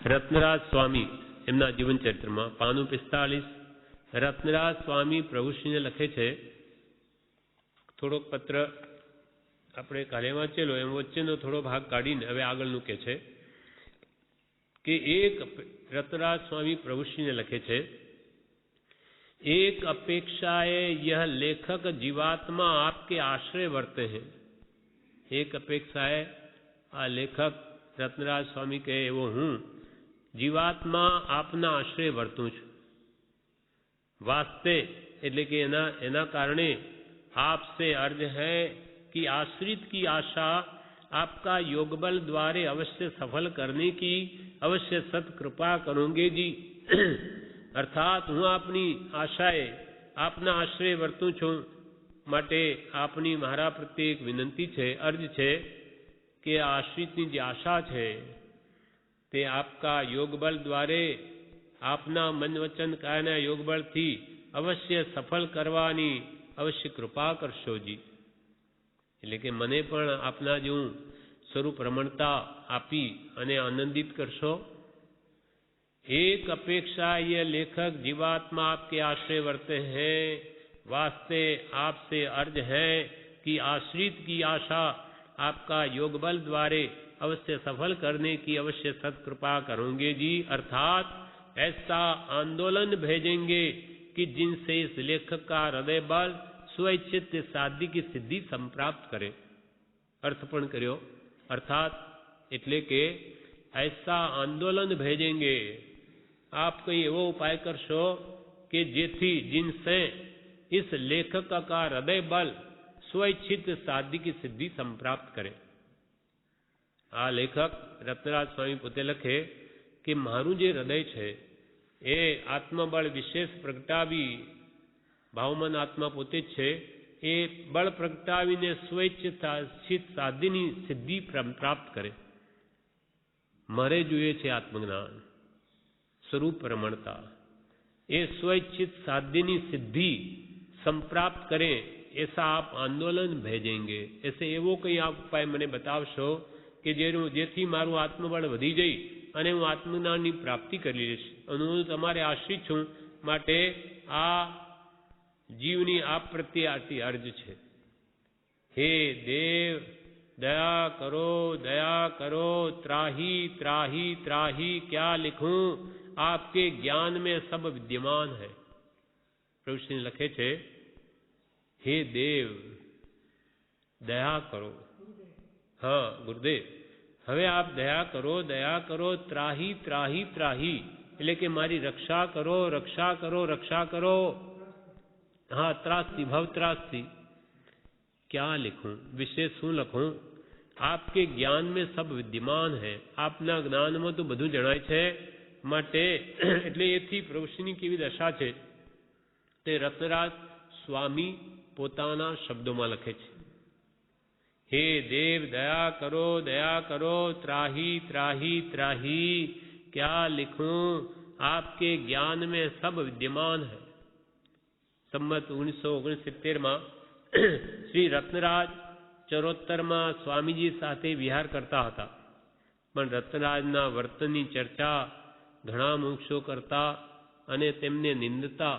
રત્નરાજ સ્વામી એમના જીવન ચરિત્રમાં પાનું 45 રત્નરાજ સ્વામી પ્રભુશ્રીને લખે છે. થોડોક પત્ર આપણે કાલે વાંચેલો એમ વચ્ચેનો થોડો ભાગ કાઢીને હવે આગળનું કહે છે કે એક રત્નરાજ સ્વામી પ્રભુશ્રીને લખે છે, एक अपेक्षाए यह लेखक जीवात्मा आपके आश्रय वर्ते हैं. एक अपेक्षाए आ लेखक रत्नराज स्वामी कहे एवो हूँ जीवात्मा आपना आश्रय वर्तूँ छूँ. वास्ते એટલે કે એના કારણે आपसे अर्ज है कि आश्रित की आशा आपका योगबल द्वारे अवश्य सफल करने की अवश्य सत्कृपा करोगे जी. अर्थात हूँ आपनी आशाए आपना आश्रय वर्तूँ छूँ માટે આપની મારા પ્રત્યે એક વિનંતી છે, અર્જ છે કે આશ્રિતની જે આશા છે તે આપકા યોગબલ દ્વારે આપના મન વચન કાયના યોગબળથી અવશ્ય સફળ કરવાની અવશ્ય કૃપા કરશોજી. એટલે કે મને પણ આપના જેવું સ્વરૂપ રમણતા આપી અને આનંદિત કરશો. एक अपेक्षा ये लेखक जीवात्मा आपके आश्रय वर्ते हैं. वास्ते आपसे अर्ज है कि आश्रित की आशा आपका योगबल द्वारे अवश्य सफल करने की अवश्य सत्कृपा करोगे जी. अर्थात ऐसा आंदोलन भेजेंगे कि जिनसे इस लेखक का हृदय बल स्वैच्छित साध्य की सिद्धि संप्राप्त करे. अर्थ पण कर्यो. अर्थात એટલે કે ऐसा आंदोलन भेजेंगे, आप कोई एवो उपाय करशो कि जेथी जिनसे इस लेखक का हृदय बल स्वइच्छित साध्य की सिद्धि संप्राप्त करे. आ लेखक रत्नराज स्वामी पोते लखे कि मारू जे हृदय छे ए आत्मबल विशेष प्रगटावी भावमन आत्मा पोते छे ए बल प्रगटावीने स्वइच्छित साध्यनी सिद्धि प्राप्त करे. मारे जुए छे आत्मज्ञान स्वरूप रमणता. ये स्वइच्छित साध्यनी सिद्धि संप्राप्त करें ऐसा आप आंदोलन भेजेंगे. ऐसे एवो कई आप उपाय मने बतावशो कि जेथी मारू आत्मबल वधी जई अने हूँ आत्मज्ञाननी प्राप्ति करी लईश. अने हूँ तमारे आश्रित छूं माटे आ जीवनी आप प्रत्ये आटली अर्ज छे. हे देव दया करो त्राही त्राही त्राही क्या लिखूं आपके ज्ञान में सब विद्यमान है. प्रभु श्री लखे छे, हे देव दया करो. हाँ गुरुदेव, हवे आप दया करो त्राही त्राही त्राही એટલે કે મારી રક્ષા કરો. हाँ त्रासती भव त्रासती. क्या लिखूं, विशेष शू लखूं. आपके ज्ञान में सब विद्यमान है. आपना ज्ञान में तो બધું જણાય છે. માટે એટલે એથી પ્રભુશ્રીની કેવી દશા છે તે રત્નરાજ સ્વામી પોતાના શબ્દોમાં લખે છે. હે દેવ દયા કરો त्राही त्राही त्राही क्या लिखूं आपके ज्ञान में सब विद्यमान है. સંમત 1969 માં શ્રી રત્નરાજ ચરોતરમાં સ્વામીજી સાથે વિહાર કરતા હતા. પણ રત્નરાજના વર્તનની ચર્ચા ઘણા મોક્ષો કરતા અને તેમને નિંદતા.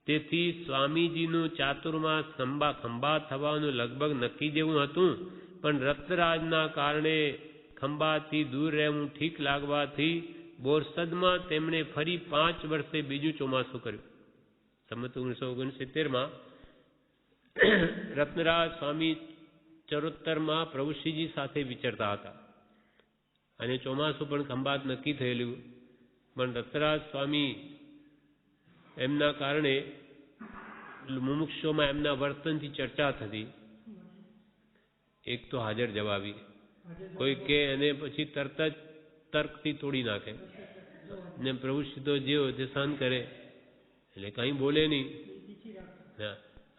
તેથી સ્વામીજીનું ચાતુર્માસ ખંભા થવાનું લગભગ નક્કી જેવું હતું. પણ રત્નરાજના કારણે ખંભાથી દૂર રહેવું ઠીક લાગવાથી બોરસદમાં તેમણે ફરી 5 વર્ષે બીજું ચોમાસું કર્યું. સંમત 1969 માં રત્નરાજ સ્વામી ચરોતરમાં પ્રભુશ્રીજી સાથે વિચરતા હતા અને ચોમાસું પણ ખંભાત નક્કી થયેલું. પણ રત્નરાજ સ્વામી એમના કારણે મુમુક્ષોમાં એમના વર્તનથી ચર્ચા થતી. એક તો હાજર જવાબી કોઈ કે એને પછી તરત જ તર્કથી તોડી નાખે ને પ્રભુશ્રી તો જે હોય તે સહન કરે એટલે કંઈ બોલે નહીં.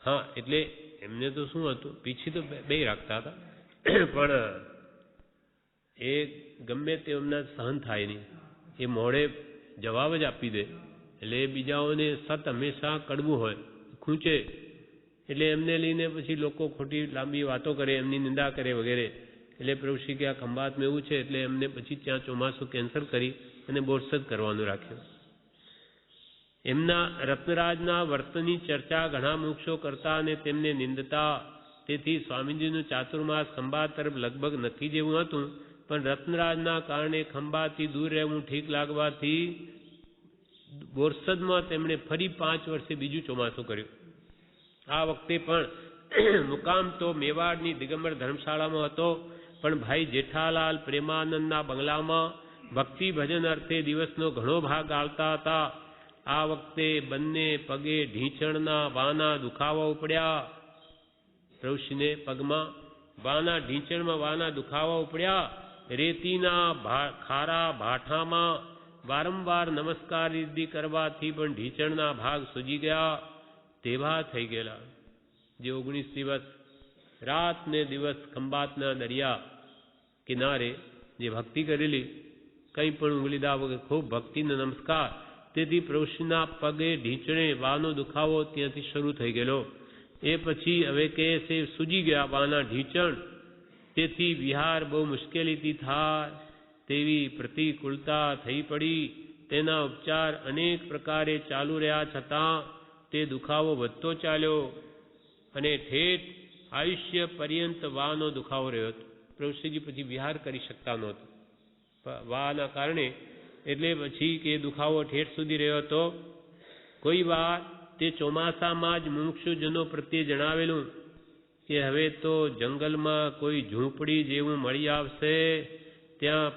હા એટલે એમને તો શું હતું, પીછી તો બે રાખતા હતા પણ એ ગમે તે એમના સહન થાય નહીં. એ મોડે જવાબ જ આપી દે એટલે બીજાઓને સત હંમેશા કડવું હોય, ખૂંચે એટલે એમને લઈને પછી લોકો ખોટી લાંબી વાતો કરે, એમની નિંદા કરે વગેરે. એટલે પ્રભુશ્રી કે આ ખંભાતમાં એવું છે એટલે એમને પછી ત્યાં ચોમાસું કેન્સલ કરી અને બોરસદ કરવાનું રાખ્યું. એમના રત્નરાજના વર્તનની ચર્ચા ઘણા મોક્ષો કરતા અને તેમને નિંદતા. તેથી સ્વામીજીનું ચાતુર્માસ ખંભાત તરફ લગભગ નક્કી જેવું હતું, પણ રત્નરાજના કારણે ખંભાતથી દૂર રહેવું ઠીક લાગવાથી બોરસદમાં તેમણે ફરી 5 વર્ષે બીજું ચોમાસું કર્યું. આ વખતે પણ મુકામ તો મેવાડની દિગંબર ધર્મશાળામાં હતો, પણ ભાઈ જેઠાલાલ પ્રેમાનંદના બંગલામાં ભક્તિ ભજન અર્થે દિવસનો ઘણો ભાગ આળતા હતા. આ વખતે બંને પગે ઢીંચણના વાના દુખાવા ઉપડ્યા. પ્રભુશ્રીને પગમાં વાના ઢીંચણમાં વાના દુખાવા ઉપડ્યા. રેતીના ખારા ભાઠામાં વારંવાર નમસ્કાર વિધિ કરવાથી પણ ઢીંચણના ભાગ સૂજી ગયા તેવા થઈ ગયેલા. જે 19 દિવસ રાત ને દિવસ ખંભાતના દરિયા કિનારે જે ભક્તિ કરેલી, કંઈ પણ ઉંગલીદા વગર ખૂબ ભક્તિનો નમસ્કાર, તેથી પ્રભુશ્રીના પગે ઢીંચણે વાનો દુખાવો ત્યાંથી શરૂ થઈ ગયેલો. એ પછી હવે કે છે સૂજી ગયા વાના ઢીંચણ, તેથી વિહાર બહુ મુશ્કેલીથી થાય તેવી પ્રતિકૂળતા થઈ પડી. તેના ઉપચાર અનેક પ્રકારે ચાલુ રહ્યા છતાં તે દુખાવો વધતો ચાલ્યો અને ઠેઠ આયુષ્ય પર્યંત વાનો દુખાવો રહ્યો હતો. પ્રભુશ્રીજી પછી વિહાર કરી શકતા નહોતા વાના કારણે, એટલે પછી કે દુખાવો ઠેઠ સુધી રહ્યો હતો. કોઈ વાર તે ચોમાસામાં જ મુમુક્ષુજનો પ્રત્યે જણાવેલું કે હવે તો જંગલમાં કોઈ ઝૂંપડી જેવું મળી આવશે, ત્યાં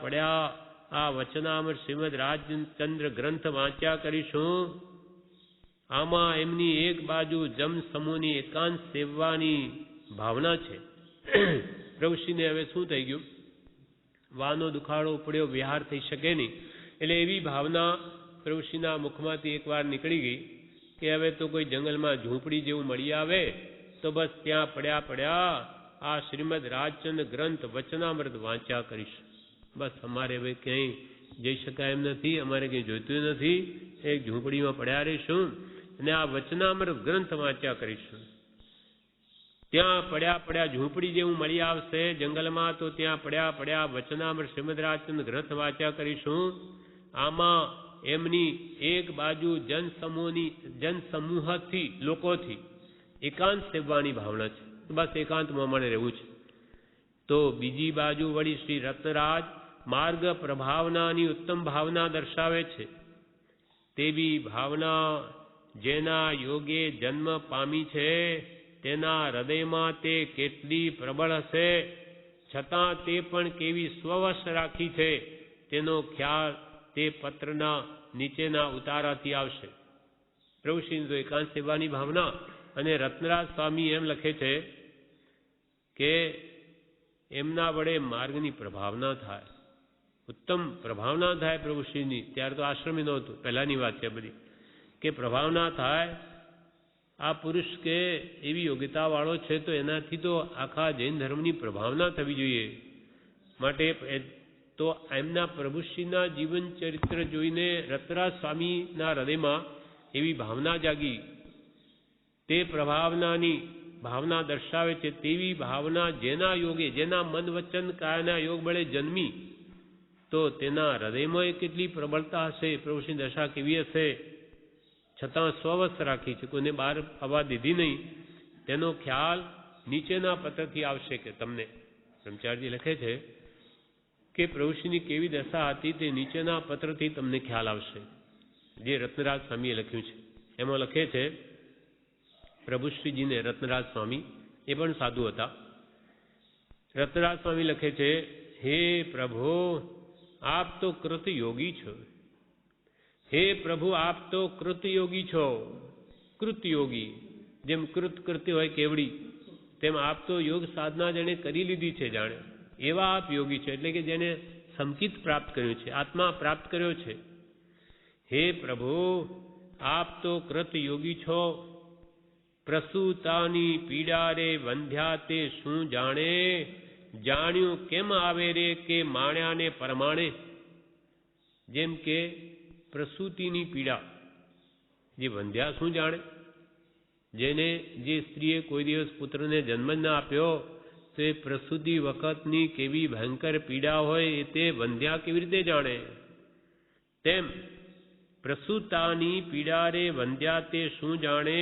પડ્યા આ વચનામૃત શ્રીમદ રાજચંદ્ર ગ્રંથ વાંચ્યા કરીશું. આમાં એમની એક બાજુ જમ સમૂહની એકાંત સેવવાની ભાવના છે. પ્રભુશ્રીને હવે શું થઈ ગયું, વાનો દુખાડો ઉપડ્યો, વિહાર થઈ શકે નહીં, એટલે એવી ભાવના પ્રભુશ્રીના મુખમાંથી એકવાર નીકળી ગઈ કે હવે તો કોઈ જંગલમાં ઝૂંપડી જેવું મળી આવે તો બસ ત્યાં પડ્યા આ શ્રીમદ રાજચંદ્ર ગ્રંથ વચનામૃત વાંચ્યા કરીશું. બસ અમારે હવે ક્યાંય જઈ શકાય એમ નથી, અમારે કંઈ જોઈતું નથી, એક ઝૂંપડીમાં પડ્યા રહીશું અને આ વચનામૃત ગ્રંથ વાંચ્યા કરીશું. ત્યાં પડ્યા ઝૂંપડી જેવું મળી આવશે જંગલમાં, તો ત્યાં પડ્યા વચનામૃત શ્રીમદ રાજચંદ્ર ગ્રંથ વાંચ્યા કરીશું. આમાં એમની એક બાજુ જનસમૂહથી લોકોથી એકાંત સેવવાની ભાવના છે, બસ એકાંતમાં મને રહેવું છે. તો બીજી બાજુ વળી શ્રી રત્નરાજ માર્ગ પ્રભાવનાની ઉત્તમ ભાવના દર્શાવે છે. તેવી ભાવના જેના યોગે જન્મ પામી છે તેના હૃદયમાં તે કેટલી પ્રબળ હશે, છતાં તે પણ કેવી સ્વવશ રાખી છે તેનો ખ્યાલ તે પત્રના નીચેના ઉતારાથી આવશે. પ્રભુશ્રીની તો એકાંત સેવાની ભાવના, અને રત્નરાજ સ્વામી એમ લખે છે કે એમના વડે માર્ગની પ્રભાવના થાય, ઉત્તમ પ્રભાવના થાય પ્રભુશ્રીની. ત્યારે તો આશ્રમી નહોતું, પહેલાની વાત છે બધી, કે પ્રભાવના થાય. આ પુરુષ કે એવી યોગ્યતાવાળો છે તો એનાથી તો આખા જૈન ધર્મની પ્રભાવના થવી જોઈએ. માટે તો એમના પ્રભુશ્રીના જીવન ચરિત્ર જોઈને રત્નરાજ સ્વામીના હૃદયમાં એવી ભાવના જાગી. તે પ્રભાવનાની ભાવના દર્શાવે છે. તેવી ભાવના જેના યોગે, જેના મન વચન કાયના યોગ બળે જન્મી, તો તેના હૃદયમાં કેટલી પ્રબળતા હશે, પ્રભુશ્રી દશા કેવી હશે, છતાં સ્વવસ્થ રાખી છે, કોઈને બહાર આવવા દીધી નહીં. તેનો ખ્યાલ નીચેના પત્રથી આવશે. કે તમને બ્રહ્મચારીજી લખે છે કે પ્રભુશ્રીની કેવી દશા હતી તે નીચેના પત્રથી તમને ખ્યાલ આવશે, જે રત્નરાજ સ્વામીએ લખ્યું છે. એમાં લખે છે પ્રભુશ્રીજીને રત્નરાજ સ્વામી એ પણ સાધુ હતા. રત્નરાજ સ્વામી લખે છે, હે પ્રભુ આપ તો કૃત યોગી છો. હે પ્રભુ આપ તો કૃત યોગી છો. કૃત યોગી, જેમ કૃત્ય હોય કેવડી, તેમ આપ તો યોગ સાધના જેને કરી લીધી છે, જાણે એવા આપ યોગી છો. એટલે કે જેને સંકિત પ્રાપ્ત કર્યું છે, આત્મા પ્રાપ્ત કર્યો છે. હે પ્રભુ આપ તો કૃત યોગી છો. પ્રસૂતાની પીડા રે વંધ્યા તે શું જાણે, જાણ્યું કેમ આવે રે કે માણ્યાને પરમાણે. જેમ કે પ્રસૂતિની પીડા, જે વંધ્યા શું જાણે, જેને જે સ્ત્રીએ કોઈ દિવસ પુત્રને જન્મ ન આપ્યો તે પ્રસૂતિ વખતની કેવી ભયંકર પીડા હોય એ તે વંધ્યા કેવી રીતે જાણે? તેમ પ્રસૂતાની પીડા રે વંધ્યા તે શું જાણે?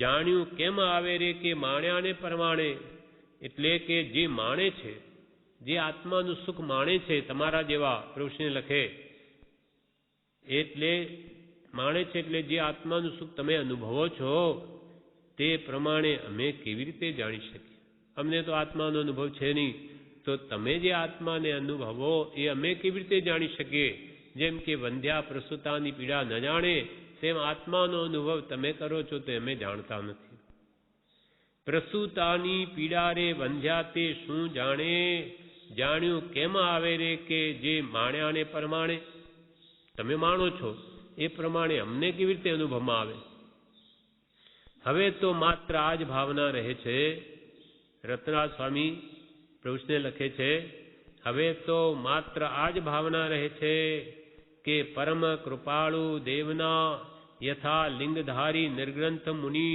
જાણ્યું કેમ આવે રે કે માણ્યાને પરમાણે. એટલે કે જે માણે છે, જે આત્માનું સુખ માણે છે, તમારા જેવા પ્રભુશ્રી લખે, એટલે માણે છે એટલે જે આત્માનું સુખ તમે અનુભવો છો તે પ્રમાણે અમે કેવી રીતે જાણી શકીએ? અમને તો આત્માનો અનુભવ છે નહીં, તો તમે જે આત્માને અનુભવો એ અમે કેવી રીતે જાણી શકીએ? જેમ કે વંધ્યા પ્રસૂતાની પીડા ન જાણે, તેમ આત્માનો અનુભવ તમે કરો છો તે અમે જાણતા નથી. પ્રસૂતાની પીડા રે વંધ્યા તે શું જાણે? જાણ્યું કેમ આવે રે કે જે માણ્યાને પ્રમાણે. તમે માણો છો એ પ્રમાણે અમને કેવી રીતે અનુભવમાં આવે? હવે તો માત્ર આ જ ભાવના રહે છે. રત્નરાજ સ્વામી પ્રભુશ્રીને લખે છે, હવે તો માત્ર આ જ ભાવના રહે છે કે પરમ કૃપાળુ દેવના યથા લિંગધારી નિર્ગ્રંથ મુનિ,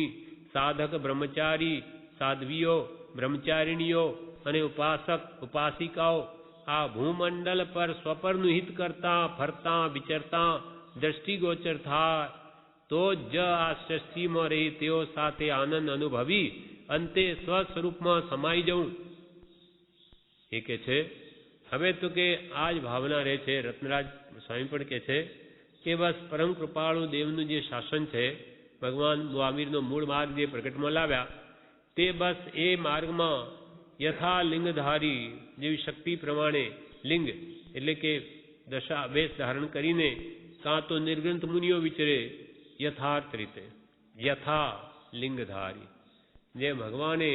સાધક બ્રહ્મચારી, સાધ્વીઓ, બ્રહ્મચારિણીઓ અને ઉપાસક ઉપાસિકાઓ આ ભૂમંડલ પર સ્વપરનું હિત કરતા ફરતા વિચરતા દ્રષ્ટિગોચર થાય તો જ આ સૃષ્ટિમાં રહી તેઓ સાથે આનંદ અનુભવી અંતે સ્વસ્વરૂપમાં સમાઈ જવું. એ કે છે હવે તો કે આ જ ભાવના રહે છે. રત્નરાજ સ્વામી પણ કે છે કે બસ પરમ કૃપાળુ દેવનું જે શાસન છે, ભગવાન આમીરનો મૂળ માર્ગ જે પ્રગટમાં લાવ્યા, તે બસ એ માર્ગમાં યથા લિંગધારી જેવી શક્તિ પ્રમાણે લિંગ એટલે કે દશા વેશ ધારણ કરીને કાં તો નિર્ગ્રંથ મુનિઓ વિચરે યથાર્થ રીતે, યથા લિંગધારી જે ભગવાને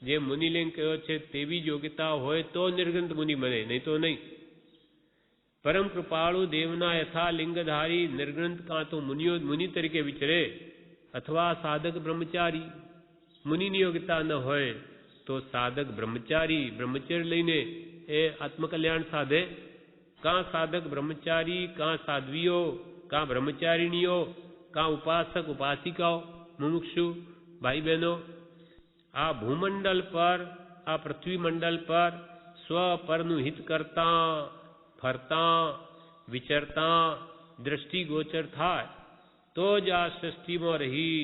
જે મુનિલિંગ કહ્યો છે તેવી યોગ્યતા હોય તો નિર્ગ્રંથ મુનિ બને, નહીં તો નહીં. પરમ કૃપાળુ દેવના યથા લિંગધારી નિર્ગ્રંથ કાં તો મુનિઓ મુનિ તરીકે વિચરે અથવા સાધક બ્રહ્મચારી. મુનિની યોગ્યતા ન હોય તો સાધક બ્રહ્મચારી બ્રહ્મચર્ય લઈને એ આત્મકલ્યાણ સાધે. કાં સાધક બ્રહ્મચારી, કાં સાધ્વીઓ, કાં બ્રહ્મચારિણીઓ, કાં ઉપાસક ઉપાસિકાઓ, મુમુક્ષુ ભાઈ બહેનો આ ભૂમંડલ પર, આ પૃથ્વી મંડળ પર સ્વપરનું હિત કરતા ફરતા વિચરતા દ્રષ્ટિગોચર થાય તો જ આ સૃષ્ટિમાં રહી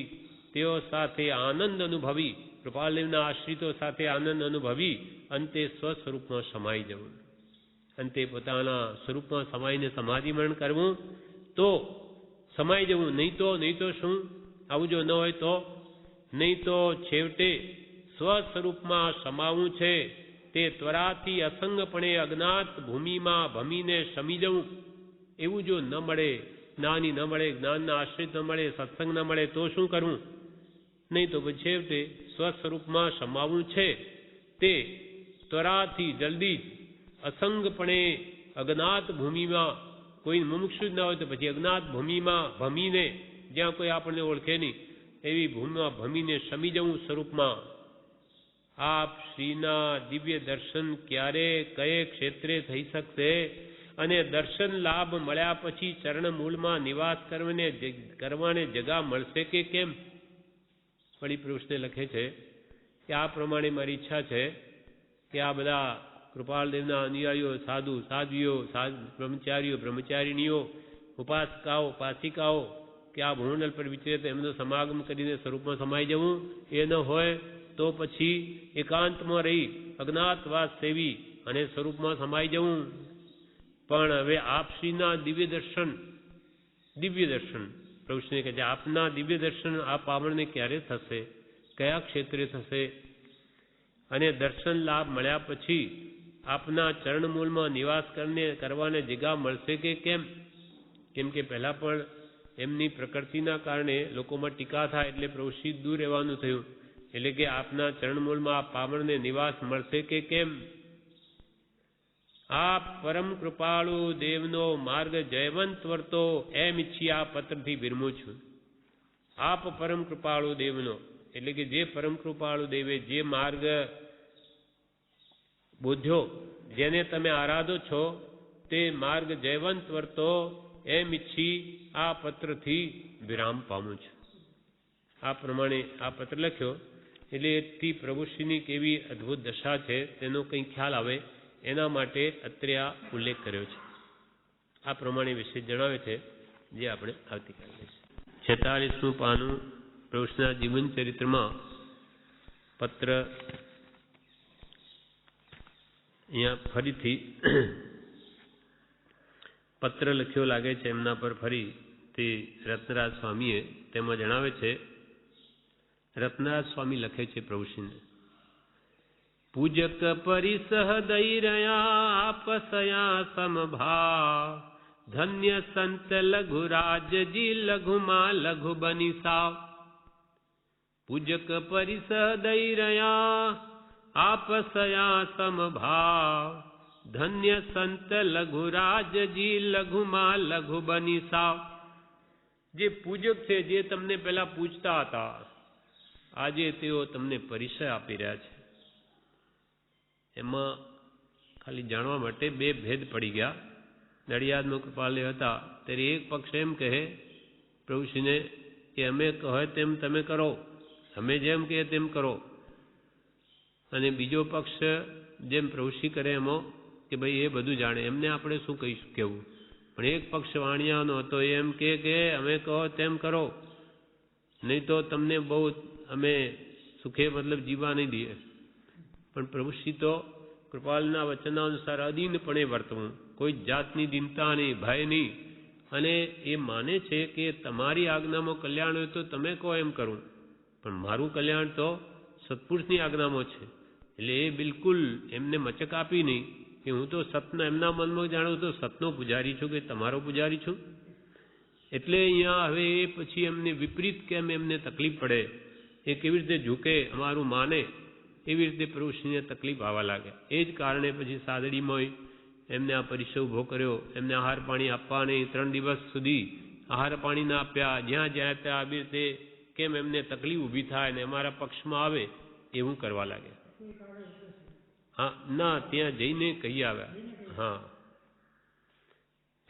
તેઓ સાથે આનંદ અનુભવી, કૃપાલદેવના આશ્રિતો સાથે આનંદ અનુભવી અંતે સ્વસ્વરૂપમાં સમાઈ જવું. અંતે પોતાના સ્વરૂપમાં સમાઈને સમાધિ મરણ કરવું તો સમાઈ જવું. નહીં તો શું? આવું જો ન હોય તો નહીં તો છેવટે સ્વસ્વરૂપમાં સમાવું છે તે ત્વરાથી અસંગપણે અજ્ઞાત ભૂમિમાં ભમીને શમી જવું. એવું જો ન મળે, જ્ઞાની ન મળે, જ્ઞાનના આશ્રિત ન મળે, સત્સંગ ન મળે તો શું કરવું? નહીં તો પછી છેવટે સ્વસ્વરૂપમાં સમાવું છે તે ત્વરાથી જલ્દી જ અસંગપણે અજ્ઞાત ભૂમિમાં, કોઈ મુમુક્ષુ જ ના હોય તો પછી અજ્ઞાત ભૂમિમાં ભમીને, જ્યાં કોઈ આપણને ઓળખે નહીં એવી ભૂમિમાં ભમીને શમી જવું સ્વરૂપમાં. આપ શ્રીના દિવ્ય દર્શન ક્યારે કયે ક્ષેત્રે થઈ શકશે? અને દર્શન લાભ મળ્યા પછી ચરણ મૂળમાં નિવાસ કરવાને જગા મળશે કે કેમ? વળી પ્રભુશ્રી લખે છે કે આ પ્રમાણે મારી ઈચ્છા છે કે આ બધા કૃપાલદેવના અનુયાયીઓ, સાધુ સાધ્વીઓ, બ્રહ્મચારીઓ બ્રહ્મચારિણીઓ, ઉપાસકાઓ ઉપાસિકાઓ કે આ ભૂમંડળ પર વિચરે તો એમનો સમાગમ કરીને સ્વરૂપમાં સમાઈ જવું. એ ન હોય તો પછી એકાંતમાં રહી અજ્ઞાતવાસ સેવી અને સ્વરૂપમાં સમાઈ જવું. પણ હવે આપશ્રીના દિવ્ય દર્શન પ્રભુશ્રી કહે છે આપના દિવ્ય દર્શન આ પામણને ક્યારે થશે? કયા ક્ષેત્રે થશે? અને દર્શન લાભ મળ્યા પછી આપના ચરણમૂળમાં નિવાસ કરવાને જગા મળશે કે કેમ? કેમ કે પહેલાં પણ એમની પ્રકૃતિના કારણે લોકોમાં ટીકા થાય એટલે પ્રભુશ્રી દૂર રહેવાનું થયું. એટલે કે આપના ચરણમૂળમાં આ પામણને નિવાસ મળશે કે કેમ? આપ પરમ કૃપાળુ દેવનો માર્ગ જયવંત વર્તો એમ ઈચ્છી આ પત્રથી વિરમું છું. આપ પરમ કૃપાળુ દેવનો એટલે કે જે પરમ કૃપાળુ દેવે જે માર્ગ બોધ્યો, જેને તમે આરાધો છો તે માર્ગ જયવંત વર્તો એમ ઈચ્છી આ પત્રથી વિરામ પામું છું. આ પ્રમાણે આ પત્ર લખ્યો એટલે એથી પ્રભુશ્રીની કેવી અદ્ભુત દશા છે તેનો કંઈ ખ્યાલ આવે એના માટે અત્રે આ ઉલ્લેખ કર્યો છે. આ પ્રમાણે વિશે જણાવે છે, જે આપણે આવતીકાલે લઈશું. 46મું પાનું પ્રભુશ્રીના જીવન ચરિત્રમાં પત્ર અહીંયા ફરીથી પત્ર લખ્યો લાગે છે એમના પર ફરી તે રત્નરાજ સ્વામીએ. તેમાં જણાવે છે, રત્નરાજ સ્વામી લખે છે પ્રભુશ્રીને, પૂજક પરિસહ દઈ રહ્યા આપસયા સમભાવ, ધન્ય સંત લઘુ રાજજી લઘુમાં લઘુ બની સાવ. પૂજક પરિસહ દઈ રહ્યા આપસયા સમભાવ, ધન્ય સંત લઘુ રાજજી લઘુમાં લઘુ બની સાવ. જે પૂજક છે, જે તમને પહેલા પૂજતા હતા, આજે તેઓ તમને પરિચય આપી રહ્યા છે. એમાં ખાલી જાણવા માટે બે ભેદ પડી ગયા. નડિયાદમાં કૃપાલય હતા ત્યારે એક પક્ષ એમ કહે પ્રભુશ્રીને કે અમે કહે તેમ તમે કરો, અમે જેમ કહે તેમ કરો. અને બીજો પક્ષ જેમ પ્રભુશ્રી કરે એમાં કે ભાઈ એ બધું જાણે, એમને આપણે શું કહીશું કેવું. પણ એક પક્ષ વાણિયાનો હતો, એમ કે અમે કહો તેમ કરો, નહીં તો તમને બહુ અમે સુખે મતલબ જીવવા નહીં દઈએ. પણ પ્રભુશ્રી તો કૃપાલના વચનાનુસાર અધીનપણે વર્તવું, કોઈ જાતની દીનતા નહીં, ભય નહીં. અને એ માને છે કે તમારી આજ્ઞામાં કલ્યાણ હોય તો તમે કહો એમ કરું, પણ મારું કલ્યાણ તો સત્પુરુષની આજ્ઞામાં છે. એટલે એ બિલકુલ એમને મચક આપી નહીં કે હું તો સતના એમના મનમાં જાણું તો સતનો પૂજારી છું કે તમારો પૂજારી છું. એટલે અહીંયા હવે એ પછી એમને વિપરીત કેમ એમને તકલીફ પડે, એ કેવી રીતે ઝૂકે, અમારું માને, એવી રીતે પ્રભુશ્રીને તકલીફ આવવા લાગે. એ જ કારણે પછી સાદડીમાં એમને આ પરિચય ઊભો કર્યો. એમને આહાર પાણી આપવા નહીં, 3 દિવસ સુધી આહાર પાણી ના આપ્યા. જ્યાં જાય ત્યાં આવી રીતે કેમ એમને તકલીફ ઊભી થાય ને અમારા પક્ષમાં આવે એવું કરવા લાગે. હા ના, ત્યાં જઈને કહી આવ્યા. હા,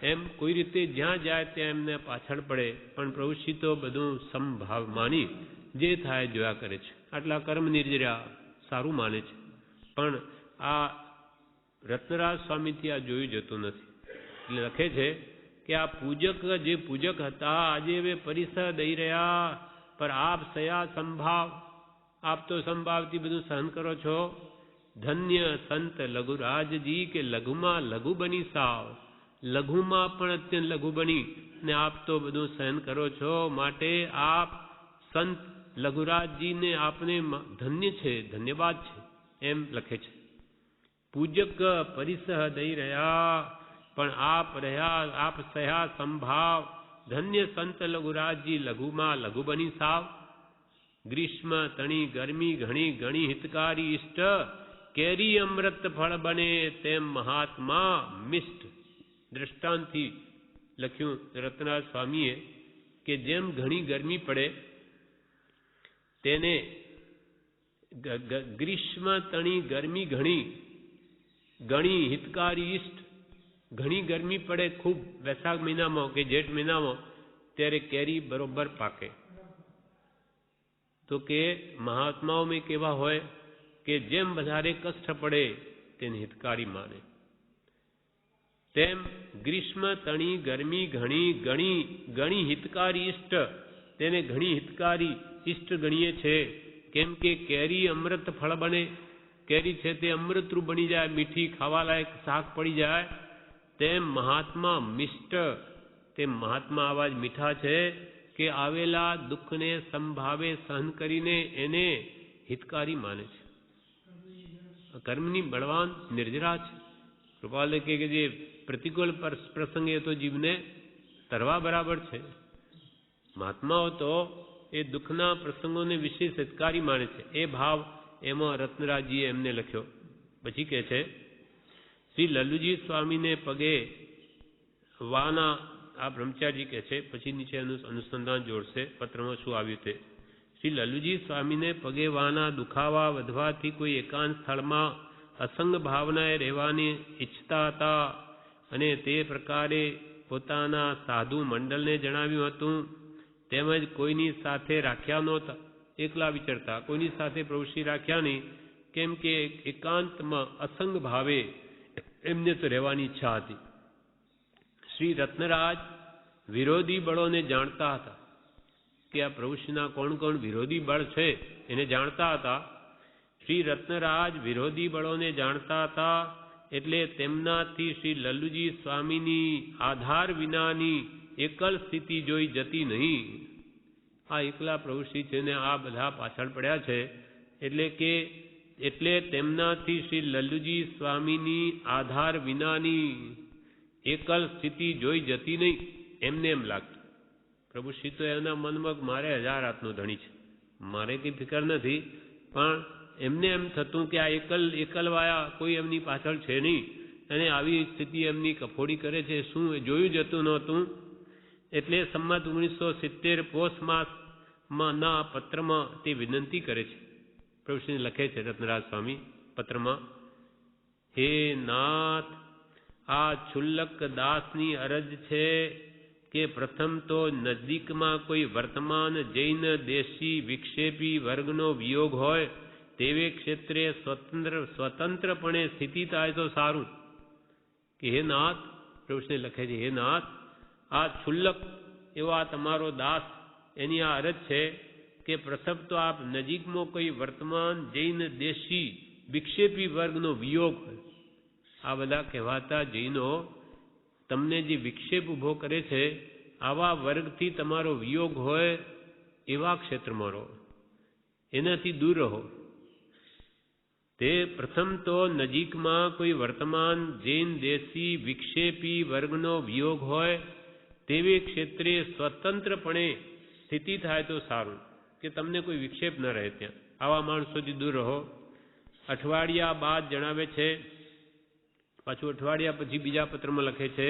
એમ કોઈ રીતે જ્યાં જાય ત્યાં એમને પાછળ પડે. પણ પ્રભુશ્રી તો બધું સમભાવ માની જે થાય જોયા કરે છે. આટલા કર્મ નિર્જર્યા સારું માને છે. પણ આ રત્નરાજ સ્વામીથી આ જોયું જતું નથી. એટલે લખે છે કે આ પૂજક જે પૂજક હતા આજે હવે પરિસર દઈ રહ્યા, પર આપ સયા સંભાવ, આપ તો સંભાવથી બધું સહન કરો છો. ધન્ય સંત લઘુરાજજી કે લઘુમાં લઘુ બની સાવ, લઘુમાં પણ અત્યંત લઘુ બની ને આપ તો બધું સહન કરો છો. માટે આપ સંત લઘુરાજજીને આપને ધન્ય છે, ધન્યવાદ છે, એમ લખે છે. પૂજક પરિસહ દઈ રહ્યા, પણ આપ સયા સંભાવ, ધન્ય સંત લઘુરાજજી લઘુમાં લઘુ બની સાવ. ગ્રીષ્મ તણી ગરમી ઘણી ઘણી હિતકારી ઇષ્ટ, કેરી અમૃત ફળ બને તેમ મહાત્મા મિષ્ટ. દ્રષ્ટાંતથી લખ્યું રત્નરાજ સ્વામીએ કે જેમ ઘણી ગરમી પડે તેને ગ્રીષ્મ તણી ગરમી ઘણી ઘણી હિતકારી ઇષ્ટ. ઘણી ગરમી પડે ખૂબ વૈશાખ મહિનામાં કે જેઠ મહિનામાં, ત્યારે કેરી બરોબર પાકે. તો કે મહાત્માઓમાં કેવા હોય કે જેમ વધારે કષ્ટ પડે તેને હિતકારી માને, તેમ ગ્રીષ્મ તણી ગરમી ઘણી ઘણી ઘણી હિતકારી ઇષ્ટ, તેને ઘણી હિતકારી ઇષ્ટ ગણીએ છે. કેમ કે કેરી અમૃત ફળ બને, કેરી છે તે અમૃતરૂપ બની જાય, મીઠી ખાવા લાયક શાક પડી જાય. તેમ મહાત્મા મિષ્ટ, તેમ મહાત્મા આવા જ મીઠા છે કે આવેલા દુઃખને સંભાવે સહન કરીને એને હિતકારી માને છે. કર્મની બળવાન નિર્જરા છે. કૃપાલે કે જે પ્રતિકૂળ પ્રસંગે તો જીવને તરવા બરાબર છે. મહાત્માઓ તો એ દુઃખના પ્રસંગોને વિશેષ હિતકારી માને છે. એ ભાવ એમાં રત્નરાજજીએ એમને લખ્યો. પછી કહે છે, શ્રી લલ્લુજી સ્વામીને પગે વાના, આ બ્રહ્મચારી કહે છે, પછી નીચે અનુસંધાન જોડશે પત્રમાં શું આવ્યું તે. શ્રી લલ્લુજી સ્વામીને પગે વાના દુખાવા વધવાથી કોઈ એકાંત સ્થળમાં અસંગ ભાવનાએ રહેવાની ઈચ્છતા હતા અને તે પ્રકારે પોતાના સાધુ મંડળને જણાવ્યું હતું. તેમજ કોઈની સાથે રાખ્યા નહોતા. એકલા વિચરતા, કોઈની સાથે પ્રવૃત્તિ રાખ્યા નહીં, કેમ કે એકાંતમાં અસંગ ભાવે એમને તો રહેવાની ઈચ્છા હતી. શ્રી રત્નરાજ વિરોધી બળોને જાણતા હતા કે આ પ્રવૃત્તિના કોણ કોણ વિરોધી બળ છે એને જાણતા હતા. શ્રી રત્નરાજ વિરોધી બળોને જાણતા હતા, એટલે તેમનાથી શ્રી લલ્લુજી સ્વામીની આધાર વિનાની એકલ સ્થિતિ જોઈ જતી નહીં. આ એકલા પ્રવૃત્તિ છે ને આ બધા પાછળ પડ્યા છે, એટલે તેમનાથી શ્રી લલ્લુજી સ્વામીની આધાર વિનાની એકલ સ્થિતિ જોઈ જતી નહીં એમને એમ લાગતું. પ્રભુશ્રી તો એના મનમાં મારે 1000 હાથનો ધણી છે, મારે કંઈ ફિકર નથી, પણ એમને એમ થતું કે આ એકલવાયા કોઈ એમની પાછળ છે નહીં, અને આવી સ્થિતિ એમની કફોડી કરે છે, શું જોયું જતું નહોતું. એટલે સંમત 1970 પોષ માસના પત્રમાં તે વિનંતી કરે છે. પ્રભુશ્રીને લખે છે રત્નરાજ સ્વામી પત્રમાં, હે નાથ, આ છુલ્લક દાસની અરજ છે કે પ્રથમ તો નજીકમાં કોઈ વર્તમાન જૈન દેશી વિક્ષેપી વર્ગનો વિયોગ હોય તેવે ક્ષેત્રે સ્વતંત્રપણે સ્થિતિ થાય તો સારું. કે હે નાથ, પ્રભુશ્રી લખે છે, હે નાથ, આ છુલ્લક એવો આ તમારો દાસ, એની આ અરજ છે કે પ્રથમ તો આપ નજીકમાં કોઈ વર્તમાન જૈન દેશી વિક્ષેપી વર્ગનો વિયોગ હોય. આ બધા કહેવાતા જૈનો તમને જે વિક્ષેપ ઊભો કરે છે, આવા વર્ગથી તમારો વિયોગ હોય એવા ક્ષેત્રમાં રહો, એનાથી દૂર રહો. તે પ્રથમ તો નજીકમાં કોઈ વર્તમાન જૈન દેશી વિક્ષેપી વર્ગનો વિયોગ હોય તેવે ક્ષેત્રે સ્વતંત્રપણે સ્થિતિ થાય તો સારું, કે તમને કોઈ વિક્ષેપ ન રહે ત્યાં, આવા માણસોથી દૂર રહો. અઠવાડિયા બાદ જણાવે છે, પાછું અઠવાડિયા પછી બીજા પત્રમાં લખે છે,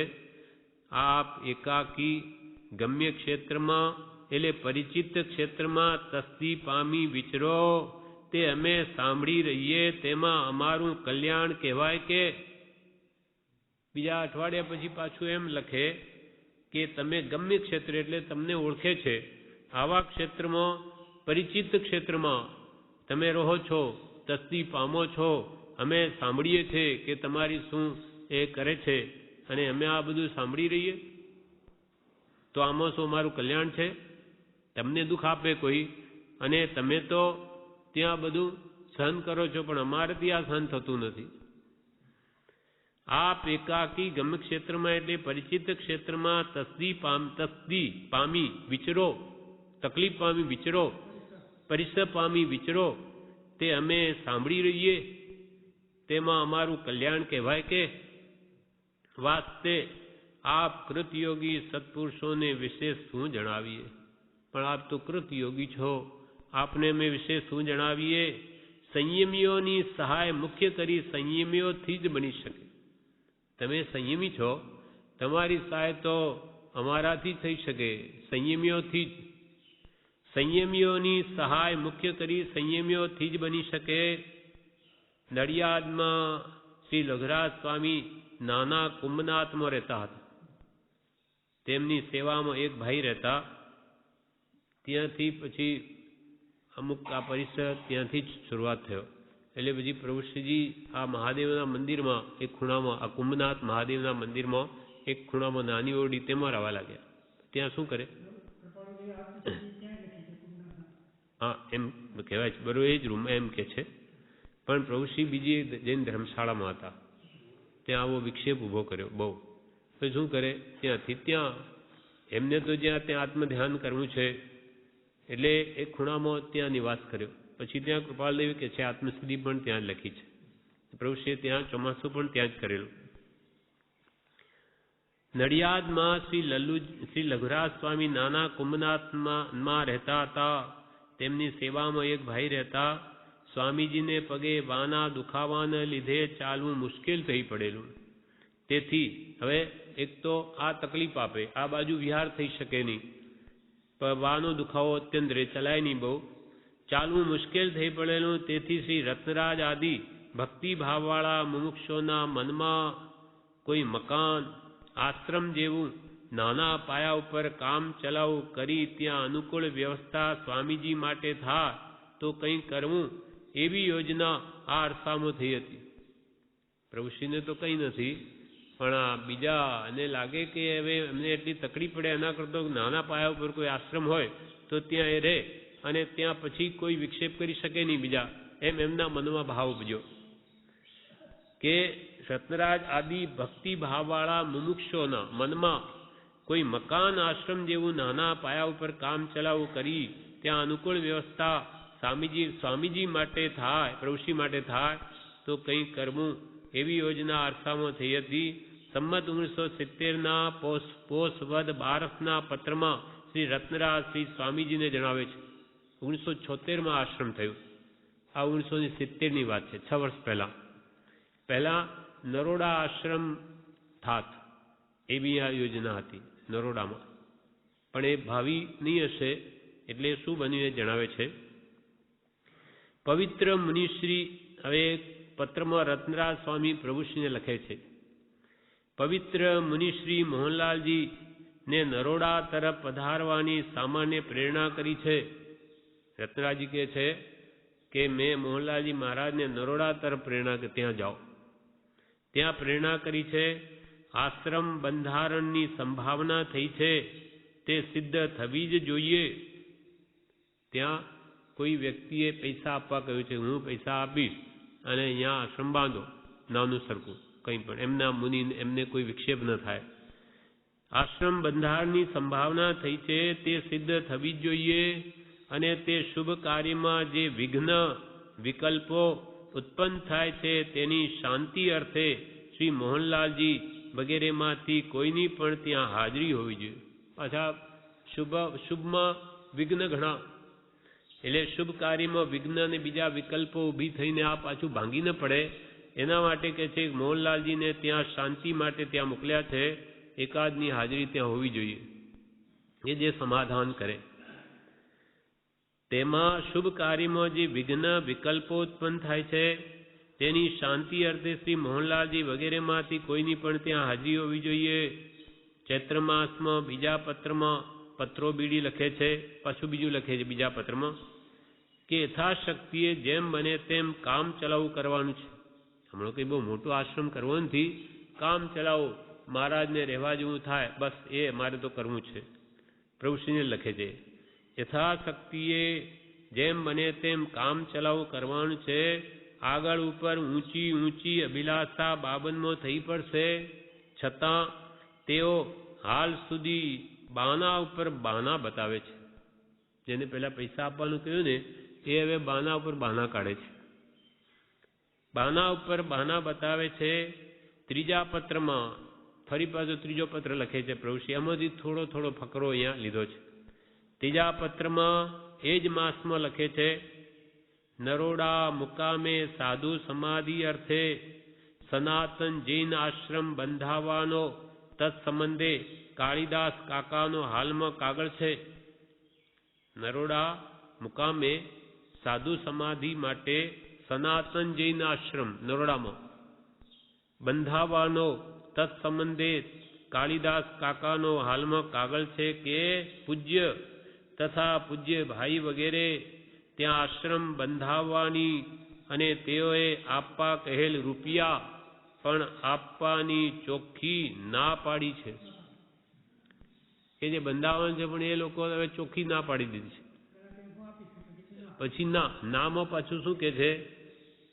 આપ એકાકી ગમ્ય ક્ષેત્રમાં એટલે પરિચિત ક્ષેત્રમાં તસ્દી પામી વિચરો, તે અમે સાંભળી રહીએ તેમાં અમારું કલ્યાણ કહેવાય. કે બીજા અઠવાડિયા પછી પાછું એમ લખે કે તમે ગમ્ય ક્ષેત્ર એટલે તમને ઓળખે છે, આવા ક્ષેત્રમાં પરિચિત ક્ષેત્રમાં તમે રહો છો, તસ્દી પામો છો, અમે સાંભળીએ છીએ કે તમારી શું એ કરે છે, અને અમે આ બધું સાંભળી રહીએ, તો આમાં શું અમારું કલ્યાણ છે? તમને દુઃખ આપે કોઈ, અને તમે તો ત્યાં બધું સહન કરો છો, પણ અમારાથી આ સહન થતું નથી. આપ એકાકી ગમ્ય ક્ષેત્રમાં એટલે પરિચિત ક્ષેત્રમાં તસ્દી પામી વિચરો, તકલીફ પામી વિચરો, પરિસર પામી વિચરો, તે અમે સાંભળી રહીએ તેમાં અમારું કલ્યાણ કહેવાય. કે વાસ્તે આપ કૃતયોગી સત્પુરુષોને વિશેષ શું જણાવીએ? પણ આપ તો કૃતયોગી છો, આપને અમે વિશેષ શું જણાવીએ? સંયમીઓની સહાય મુખ્ય કરી સંયમીઓથી જ બની શકે. તમે સંયમી છો, તમારી સહાય તો અમારાથી થઈ શકે, સંયમીઓથી જ. સંયમીઓની સહાય મુખ્ય કરી સંયમીઓથી જ બની શકે. નડિયાદમાં શ્રી લઘુરાજ સ્વામી નાના કુંભનાથમાં રહેતા હતા. તેમની સેવામાં એક ભાઈ રહેતા. ત્યાંથી પછી અમુક આ પરિસર ત્યાંથી જ શરૂઆત થયો. એટલે પછી પ્રભુશ્રીજી આ મહાદેવના મંદિરમાં એક ખૂણામાં, આ કુંભનાથ મહાદેવના મંદિરમાં એક ખૂણામાં નાની ઓરડી તેમાં રહેવા લાગ્યા. ત્યાં શું કરે? હા, એમ કહેવાય છે, બરોબર, એ જ રૂમ એમ કે છે. પણ પ્રભુશ્રી બીજી જૈન ધર્મશાળામાં હતા, ત્યાં આવો વિક્ષેપ ઊભો કર્યો બહુ. તો શું કરે? ત્યાંથી ત્યાં એમને તો જ્યાં ત્યાં આત્મધ્યાન કરવું છે, એટલે એક ખૂણામાં ત્યાં નિવાસ કર્યો. પછી ત્યાં કૃપાલદેવી કે છે આત્મસિદ્ધિ પણ ત્યાં જ લખી છે. પ્રભુશ્રીએ ત્યાં ચોમાસું પણ ત્યાં જ કરેલું. નડિયાદમાં શ્રી લઘુરાજ સ્વામી નાના કુંભનાથમાં રહેતા હતા. તેમની સેવામાં એક ભાઈ રહેતા. સ્વામીજીને પગે વાના દુખાવાને લીધે ચાલવું મુશ્કેલ થઈ પડેલું. તેથી હવે એક તો આ તકલીફ આપે, આ બાજુ વિહાર થઈ શકે નહીં, વાનો દુખાવો અત્યંત રે, ચલાય નહીં બહુ, ચાલવું મુશ્કેલ થઈ પડેલું. તેથી શ્રી રત્નરાજ આદિ ભક્તિભાવવાળા મુમુક્ષોના મનમાં કોઈ મકાન, આશ્રમ જેવું નાના પાયા ઉપર કામ ચલાવ કરી ત્યાં અનુકૂળ વ્યવસ્થા સ્વામીજી માટે થાય તો કંઈ કરવું, એવી યોજના આ અરસામાં થઈ હતી. પ્રભુશ્રીને તો કંઈ નથી, પણ આ બીજા એને લાગે કે હવે એમને એટલી તકલીફ પડે, એના કરતો નાના પાયા ઉપર કોઈ આશ્રમ હોય તો ત્યાં એ રહે અને ત્યાં પછી કોઈ વિક્ષેપ કરી શકે નહીં બીજા, એમ એમના મનમાં ભાવ ઉપજ્યો કે રત્નરાજ આદિ ભક્તિ ભાવવાળા મુમુક્ષોના મનમાં કોઈ મકાન આશ્રમ જેવું નાના પાયા ઉપર કામ ચલાવ કરી ત્યાં અનુકૂળ વ્યવસ્થા સ્વામીજી માટે થાય, પ્રભુશ્રી માટે થાય તો કંઈ કરવું, એવી યોજના અરસામાં થઈ હતી. સંમત 1970ના પોષ વદ 12ના પત્રમાં શ્રી રત્નરાજ શ્રી સ્વામીજીને જણાવે છે. 1976માં આશ્રમ થયું. આ 1970ની વાત છે, 6 વર્ષ પહેલા નરોડા આશ્રમ થાત એવી આ યોજના હતી નરોડામાં, પણ એ ભાવિ નહીં હશે. એટલે શું બન્યું એ જણાવે છે. પવિત્ર મુનિશ્રી, હવે પત્રમાં રત્નરાજ સ્વામી પ્રભુશ્રીને લખે છે, પવિત્ર મુનિશ્રી મોહનલાલજી ને નરોડા તરફ પધારવાની સામાન્ય પ્રેરણા કરી છે. રત્નરાજજી કહે છે કે મેં મોહનલાલજી મહારાજને નરોડા તરફ પ્રેરણા કે ત્યાં જાઓ, ત્યાં પ્રેરણા કરી છે. આશ્રમ બંધારણની સંભાવના થઈ છે તે સિદ્ધ થવી જ જોઈએ. ત્યાં કોઈ વ્યક્તિએ પૈસા આપવા કહ્યું છે, હું પૈસા આપીશ અને અહીંયા આશ્રમ બાંધો, નાનું સરખું કંઈ પણ, એમના મુનિ એમને કોઈ વિક્ષેપ ન થાય. આશ્રમ બંધારણની સંભાવના થઈ છે તે સિદ્ધ થવી જ જોઈએ અને તે શુભ કાર્યમાં જે વિઘ્ન વિકલ્પો ઉત્પન્ન થાય છે તેની શાંતિ અર્થે શ્રી મોહનલાલજી વગેરેમાંથી કોઈની પણ ત્યાં હાજરી હોવી જોઈએ. પાછા શુભમાં વિઘ્ન ઘણા, એટલે શુભ કાર્યમાં વિઘ્ન અને બીજા વિકલ્પો ઊભી થઈને આ પાછું ભાંગી ન પડે એના માટે કે છે મોહનલાલજીને ત્યાં શાંતિ માટે ત્યાં મોકલ્યા છે. એકાદની હાજરી ત્યાં હોવી જોઈએ, એ જે સમાધાન કરે. તેમાં શુભ કાર્યમાં જે વિઘ્ન વિકલ્પો ઉત્પન્ન થાય છે તેની શાંતિ અર્થે શ્રી મોહનલાલજી વગેરેમાંથી કોઈની પણ ત્યાં હાજરી હોવી જોઈએ. ચૈત્ર માસમાં બીજા પત્રમાં પત્રો બીડી લખે છે, પાછું બીજું લખે છે બીજા પત્રમાં કે યથાશક્તિએ જેમ બને તેમ કામ ચલાવું કરવાનું છે. હમણાં કંઈ બહુ મોટું આશ્રમ કરવો નથી, કામ ચલાવો, મહારાજને રહેવા જેવું થાય, બસ એ મારે તો કરવું છે. પ્રભુશ્રીને લખે છે, યથાશક્તિએ જેમ બને તેમ કામ ચલાવું કરવાનું છે. આગળ ઉપર ઊંચી અભિલાષા બાબતમાં થઈ પડશે, છતાં તેઓ હાલ સુધી બાના ઉપર બાના બતાવે છે. જેને પહેલા પૈસા આપવાનું કહ્યું ને એ હવે બાના ઉપર બાના કાઢે છે, બાના ઉપર બાના બતાવે છે. ત્રીજા પત્રમાં ફરી પાછો ત્રીજો પત્ર લખે છે પ્રભુશ્રી, એમાંથી થોડો ફકરો અહીંયા લીધો છે. ત્રીજા પત્રમાં એ જ માસમાં લખે છે, નરોડા મુકામે સાધુ સમાધિ અર્થે સનાતન જૈન આશ્રમ બંધાવવાનો તત્સંબંધે કાળીદાસ કાકાનો હાલમાં કાગળ છે. નરોડા મુકામે સાધુ સમાધિ માટે સનાતન જૈન આશ્રમ નરોડામાં બંધાવવાનો તત્સંબંધે કાળીદાસ કાકાનો હાલમાં કાગળ છે કે પૂજ્ય તથા પૂજ્ય ભાઈ વગેરે ત્યાં આશ્રમ બંધાવવાની અને તેઓએ આપવા કહેલ રૂપિયા પણ આપવાની ચોખ્ખી ના પાડી છે. કે જે બંધાવવાનું છે પણ એ લોકો હવે ચોખ્ખી ના પાડી દીધી છે. પછી નામાં પાછું શું કે છે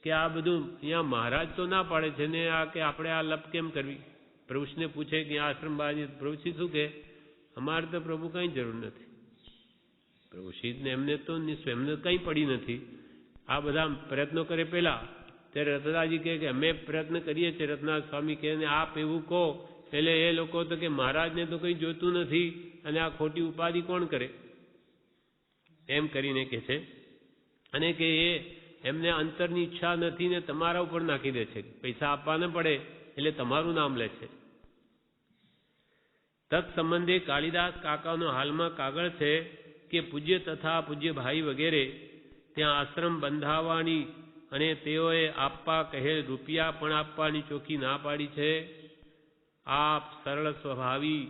કે આ બધું અહીંયા મહારાજ તો ના પાડે છે ને, આ કે આપણે આ લપ કેમ કરવી. પ્રભુશ્રીને પૂછે કે આશ્રમ બાજી, પ્રભુશ્રી શું કે અમારે તો પ્રભુ કંઈ જરૂર નથી. પ્રભુશ્રીને એમને તો એમને કંઈ પડી નથી. આ બધા પ્રયત્નો કરે પહેલા, ત્યારે રત્નરાજી કહે કે અમે પ્રયત્ન કરીએ છીએ. રત્નાથ સ્વામી કહે ને આપ એવું કહો એટલે એ લોકો તો કે મહારાજને તો કંઈ જોતું નથી અને આ ખોટી ઉપાધિ કોણ કરે એમ કરીને કહે છે. અને કે એ એમને અંતરની ઈચ્છા નથી ને તમારા ઉપર નાખી દે છે, પૈસા આપવા ન પડે એટલે તમારું નામ લે છે. તત્સંબંધે કાળીદાસ કાકાનો હાલમાં કાગળ છે કે પૂજ્ય તથા પૂજ્ય ભાઈ વગેરે ત્યાં આશ્રમ બંધાવવાની અને તેઓએ આપવા કહેલ રૂપિયા પણ આપવાની ચોખ્ખી ના પાડી છે. આપ સરળ સ્વભાવી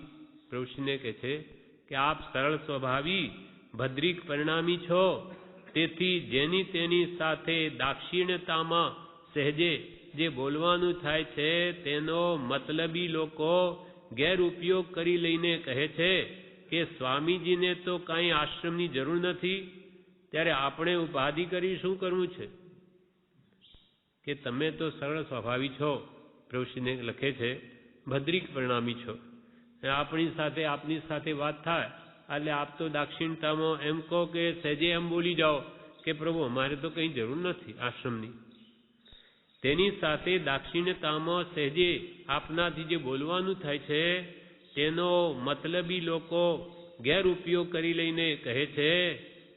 પ્રભુશ્રીને કહે છે કે આપ સરળ સ્વભાવી ભદ્રિક પરિણામી છો, તેથી જેની તેની સાથે દાક્ષિણ્યતામાં સહેજે જે બોલવાનું થાય છે તેનો મતલબી લોકો ગેરઉપયોગ કરી લઈને કહે છે કે સ્વામીજીને તો કાંઈ આશ્રમની જરૂર નથી, ત્યારે આપણે ઉપાધિ કરી શું કરવું છે? કે તમે તો સરળ સ્વભાવી છો, પ્રભુશ્રીને લખે છે ભદ્રિક પરિણામી છો, આપણી સાથે વાત થાય એટલે આપ તો દાક્ષિણતામાં એમ કહો કે સહેજે એમ બોલી જાઓ કે પ્રભુ અમારે તો કંઈ જરૂર નથી આશ્રમની. તેની સાથે દાક્ષિણ્યતામાં સહેજે આપનાથી જે બોલવાનું થાય છે તેનો મતલબી લોકો ગેરઉપયોગ કરી લઈને કહે છે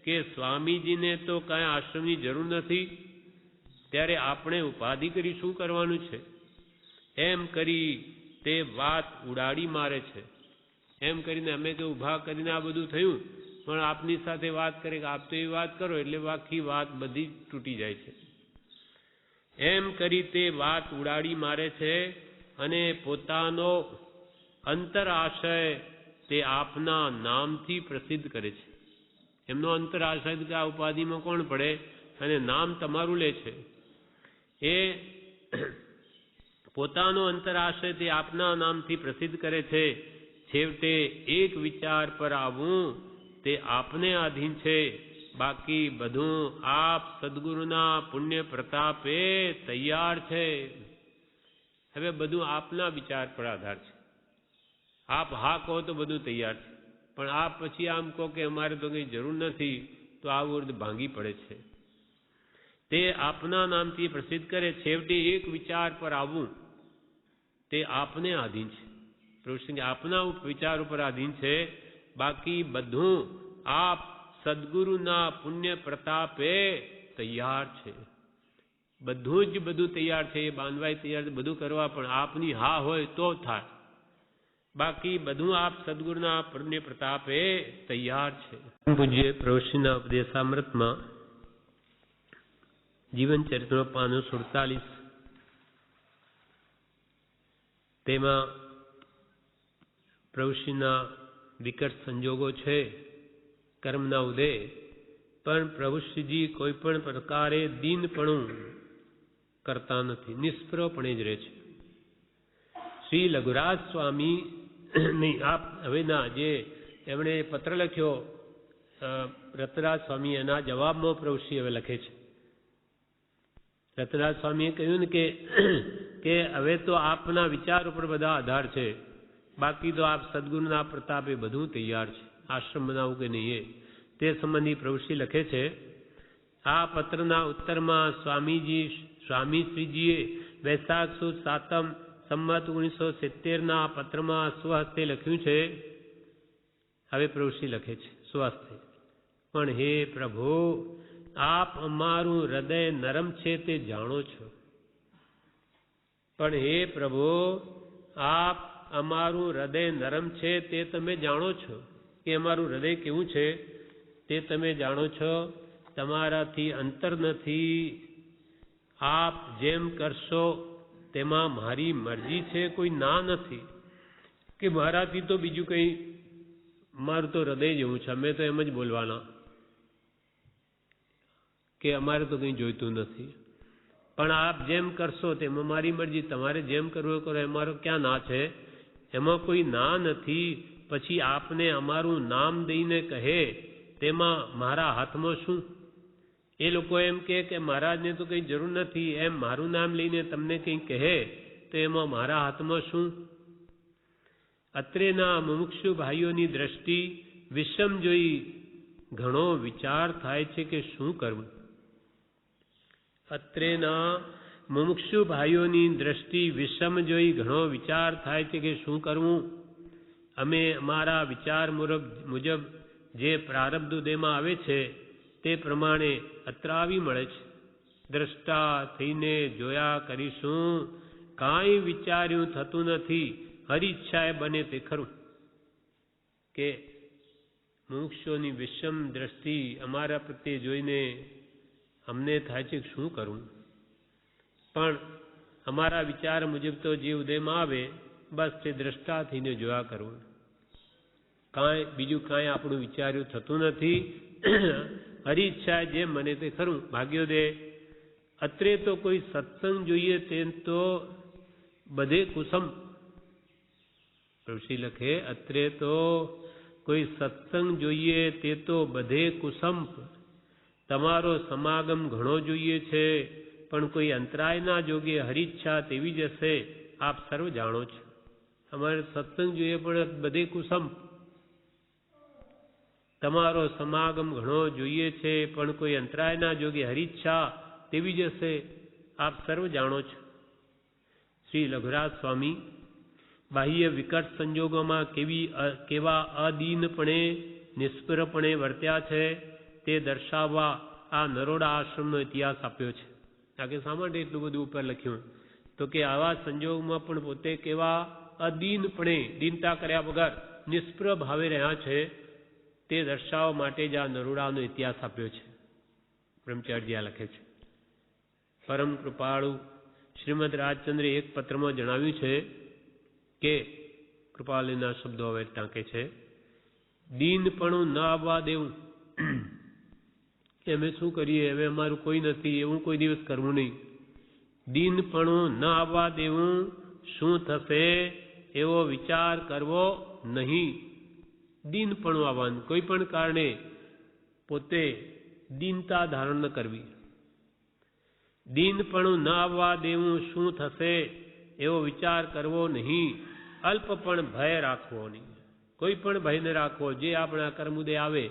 કે સ્વામીજીને તો કાંઈ આશ્રમની જરૂર નથી, ત્યારે આપણે ઉપાધિ કરી શું કરવાનું છે? એમ કરી તે વાત ઉડાડી મારે છે. એમ કરીને અમે તો ઊભા કરીને આ બધું થયું, પણ આપની સાથે વાત કરે કે આપ તો એવી વાત કરો એટલે આખી વાત બધી તૂટી જાય છે. એમ કરી તે વાત ઉડાડી મારે છે અને પોતાનો અંતરાશય તે આપના નામથી પ્રસિદ્ધ કરે છે. એમનો અંતરાશય કે આ ઉપાધિમાં કોણ પડે અને નામ તમારું લે છે. એ પોતાનો અંતરાશય તે આપના નામથી પ્રસિદ્ધ કરે છે. છેવટે એક વિચાર પર આવવું તે આપને આધીન છે, બાકી બધું આપ સદગુરુના પુણ્ય પ્રતાપે તૈયાર છે. હવે બધું આપના વિચાર પર આધાર છે. આપ હા કહો તો બધું તૈયાર છે, પણ આપ પછી આમ કહો કે અમારે તો કંઈ જરૂર નથી, તો આ વૃદ્ધ ભાંગી પડે છે. તે આપના નામથી પ્રસિદ્ધ કરે, છેવટે એક વિચાર પર આવવું તે આપને આધીન છે. પ્રભુશ્રી આપના વિચાર ઉપર આધીન છે, બાકી બધું આપ સદગુરુના પુણ્ય પ્રતાપે તૈયાર છે. બધું જ બધું તૈયાર છે, એ બાંધવાય તૈયાર છે, બધું કરવા, પણ આપની હા હોય તો થાય, બાકી બધું આપ સદગુરુના પુણ્ય પ્રતાપે તૈયાર છે. પૂજ્ય પ્રભુશ્રીના ઉપદેશામૃતમાં જીવન ચરિત્રમાં પાનું 47 તેમાં પ્રભુશ્રીના વિકટ સંજોગો છે, કર્મના ઉદય, પણ પ્રભુશ્રીજી કોઈ પણ પ્રકારે દીનપણું કરતા નથી, નિષ્ફળપણે જ રહે છે. શ્રી લઘુરાજ સ્વામી નહીં આપ હવેના જે એમણે પત્ર લખ્યો રતનરાજ સ્વામી, એના જવાબમાં પ્રભુશ્રી હવે લખે છે. રતનરાજ સ્વામીએ કહ્યું ને કે હવે તો આપના વિચાર ઉપર બધા આધાર છે, બાકી તો આપ સદગુરુના પ્રતાપે બધું તૈયાર છે, આશ્રમ બનાવવું કે નહીં તે સંબંધી પ્રભુશ્રી લખે છે. આ પત્રના ઉત્તરમાં સ્વામીશ્રીજીએ વૈશાખ સુદ 7 સંમત 1970 પત્રમાં સ્વહસ્તે લખ્યું છે. હવે પ્રભુશ્રી લખે છે સ્વહસ્તે, પણ હે પ્રભુ, આપ અમારું હૃદય નરમ છે તે જાણો છો. પણ હે પ્રભુ, આપ અમારું હૃદય નરમ છે તે તમે જાણો છો, કે અમારું હૃદય કેવું છે તે તમે જાણો છો. તમારાથી અંતર નથી. આપ જેમ કરશો તેમાં મારી મરજી છે, કોઈ ના નથી કે મારાથી તો બીજું કંઈ, મારું તો હૃદય જેવું છે, અમે તો એમ જ બોલવાના કે અમારે તો કંઈ જોઈતું નથી. પણ આપ જેમ કરશો તેમાં મારી મરજી, તમારે જેમ કરવું કરો, અમારો ક્યાં ના છે, એમાં કોઈ ના નથી. પછી આપને અમારું નામ દઈને કહે તેમાં મારા હાથમાં શું? એ લોકો એમ કે મહારાજને તો કંઈ જરૂર નથી, એમ મારું નામ લઈને તમને કંઈ કહે તો એમાં મારા હાથમાં શું? અત્રેના મુમુક્ષુ ભાઈઓની દ્રષ્ટિ વિષમ જોઈ ઘણો વિચાર થાય છે કે શું કરવું. અત્રેના મુમુક્ષુ ભાઈઓની દ્રષ્ટિ વિષમ જોઈ ઘણો વિચાર થાય છે કે શું કરવું. અમે અમારા વિચાર મુજબ જે પ્રારબ્ધ ઉદયમાં આવે છે તે પ્રમાણે અત્ર આવી મળે છે. દ્રષ્ટા થઈને જોયા કરીશું, કાંઈ વિચાર્યું થતું નથી, હરિચ્છાએ બને તે ખરું. કે મુમુક્ષુઓની વિષમ દ્રષ્ટિ અમારા પ્રત્યે જોઈને અમને થાય છે શું કરવું, પણ અમારા વિચાર મુજબ તો જે ઉદયમાં આવે બસ તે દ્રષ્ટા થઈને જોયા કરવું. કાંઈ બીજું કાંઈ આપણું વિચાર્યું થતું નથી. હરિચ્છા જેમ મને તે ખરું. ભાગ્યોદય અત્રે તો કોઈ સત્સંગ જોઈએ તેમ તો બધે કુસમ. ઋષિ લખે અત્રે તો કોઈ સત્સંગ જોઈએ તે તો બધે કુસંપ. તમારો સમાગમ ઘણો જોઈએ છે પણ કોઈ અંતરાયના જોગે હરિચ્છા તેવી જ હશે આપ સર્વ જાણો છો. અમારે સત્સંગ જોઈએ પણ બધે કુસંપ. તમારો સમાગમ ઘણો જોઈએ છે પણ કોઈ અંતરાયના જોગે હરિચ્છા તેવી જ હશે આપ સર્વ જાણો છો. શ્રી લઘુરાજ સ્વામી બાહ્ય વિકટ સંજોગોમાં કેવા અદીનપણે નિષ્ફળપણે વર્ત્યા છે તે દર્શાવવા આ નરોડા આશ્રમનો ઇતિહાસ આપ્યો છે. કારણ કે શા માટે એટલું બધું ઉપર લખ્યું? તો કે આવા સંજોગોમાં પણ પોતે કેવા અદીનપણે દીનતા કર્યા વગર નિષ્ફળ ભાવે રહ્યા છે તે દર્શાવવા માટે જ આ નરોડાનો ઇતિહાસ આપ્યો છે. બ્રહ્મચાર્ય લખે છે. પરમ કૃપાળુ શ્રીમદ રાજચંદ્રે એક પત્રમાં જણાવ્યું છે કે કૃપાલના શબ્દો હવે ટાંકે છે, દીનપણું ન આવવા દેવું. અમે શું કરીએ, હવે અમારું કોઈ નથી, એવું કોઈ દિવસ કરવું નહીં. દીનપણું ન આવવા દેવું, શું થશે એવો વિચાર કરવો નહીં. દીનપણું આવવાનું, કોઈ પણ કારણે પોતે દીનતા ધારણ ન કરવી. દીનપણું ન આવવા દેવું, શું થશે એવો વિચાર કરવો નહીં. અલ્પ પણ ભય રાખવો નહીં. કોઈ પણ ભય ન રાખવો. જે આપણા કર્મોદય આવે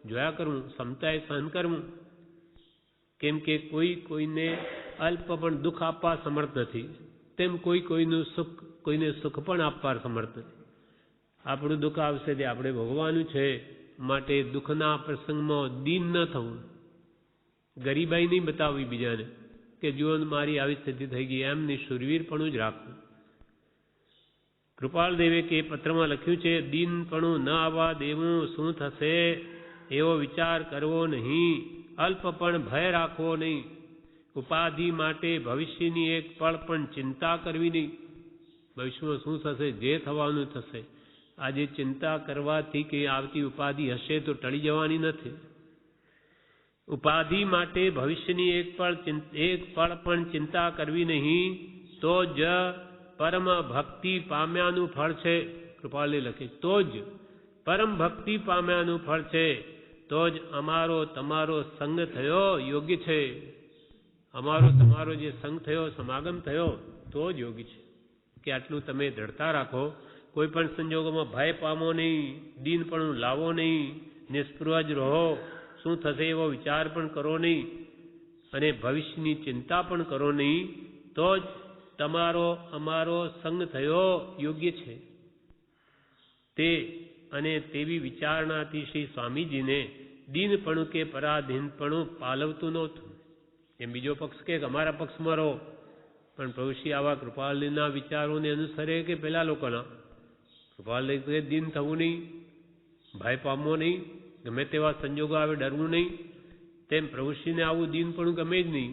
જોયા કરવું, ક્ષમતાએ સહન કરવું. કેમ કે કોઈને અલ્પ પણ દુઃખ આપવા સમર્થ નથી, તેમ કોઈનું સુખ કોઈને સુખ પણ આપવા સમર્થ નથી. આપણું દુઃખ આવશે તે આપણે ભોગવવાનું છે. માટે દુઃખના પ્રસંગમાં દીન ન થવું, ગરીબાઈ નહીં બતાવવી બીજાને કે જુઓ મારી આવી સ્થિતિ થઈ ગઈ, એમની શુરવીરપણું જ રાખવું. કૃપાલ દેવે કે પત્રમાં લખ્યું છે, દીનપણું ન આવવા દેવું, શું થશે એવો વિચાર કરવો નહીં. અલ્પ પણ ભય રાખવો નહીં. ઉપાધિ માટે ભવિષ્યની એક પળ પણ ચિંતા કરવી નહીં. ભવિષ્યમાં શું થશે, જે થવાનું થશે. આજે ચિંતા કરવાથી કે આવતી ઉપાધિ હશે તો ટળી જવાની નથી. ઉપાધિ માટે ભવિષ્યની એક પળ પણ ચિંતા કરવી નહીં. તો જ પરમ ભક્તિ પામ્યાનું ફળ છે. કૃપાલે લખે તો જ પરમ ભક્તિ પામ્યાનું ફળ છે. તો જ અમારો તમારો સંગ થયો યોગ્ય છે. અમારો તમારો જે સંગ થયો, સમાગમ થયો તો જ યોગ્ય છે. કે આટલું તમે દ્રઢતા રાખો. કોઈ પણ સંજોગોમાં ભય પામો નહીં, દીનપણું લાવો નહીં, નિષ્પૃહ જ રહો. શું થશે એવો વિચાર પણ કરો નહીં અને ભવિષ્યની ચિંતા પણ કરો નહીં. તો જ તમારો અમારો સંગ થયો યોગ્ય છે. તે અને તેવી વિચારણાથી શ્રી સ્વામીજીને દીનપણું કે પરાધીનપણું પાલવતું નહોતું. એમ બીજો પક્ષ કે અમારા પક્ષમાં રહો, પણ પ્રભુશ્રી આવા કૃપાલના વિચારોને અનુસરે કે પેલા લોકોના. કૃપાલ દીન થવું નહીં, ભય પામવો નહીં, ગમે તેવા સંજોગો આવે ડરવું નહીં. તેમ પ્રભુશ્રીને આવું દીનપણું ગમે જ નહીં.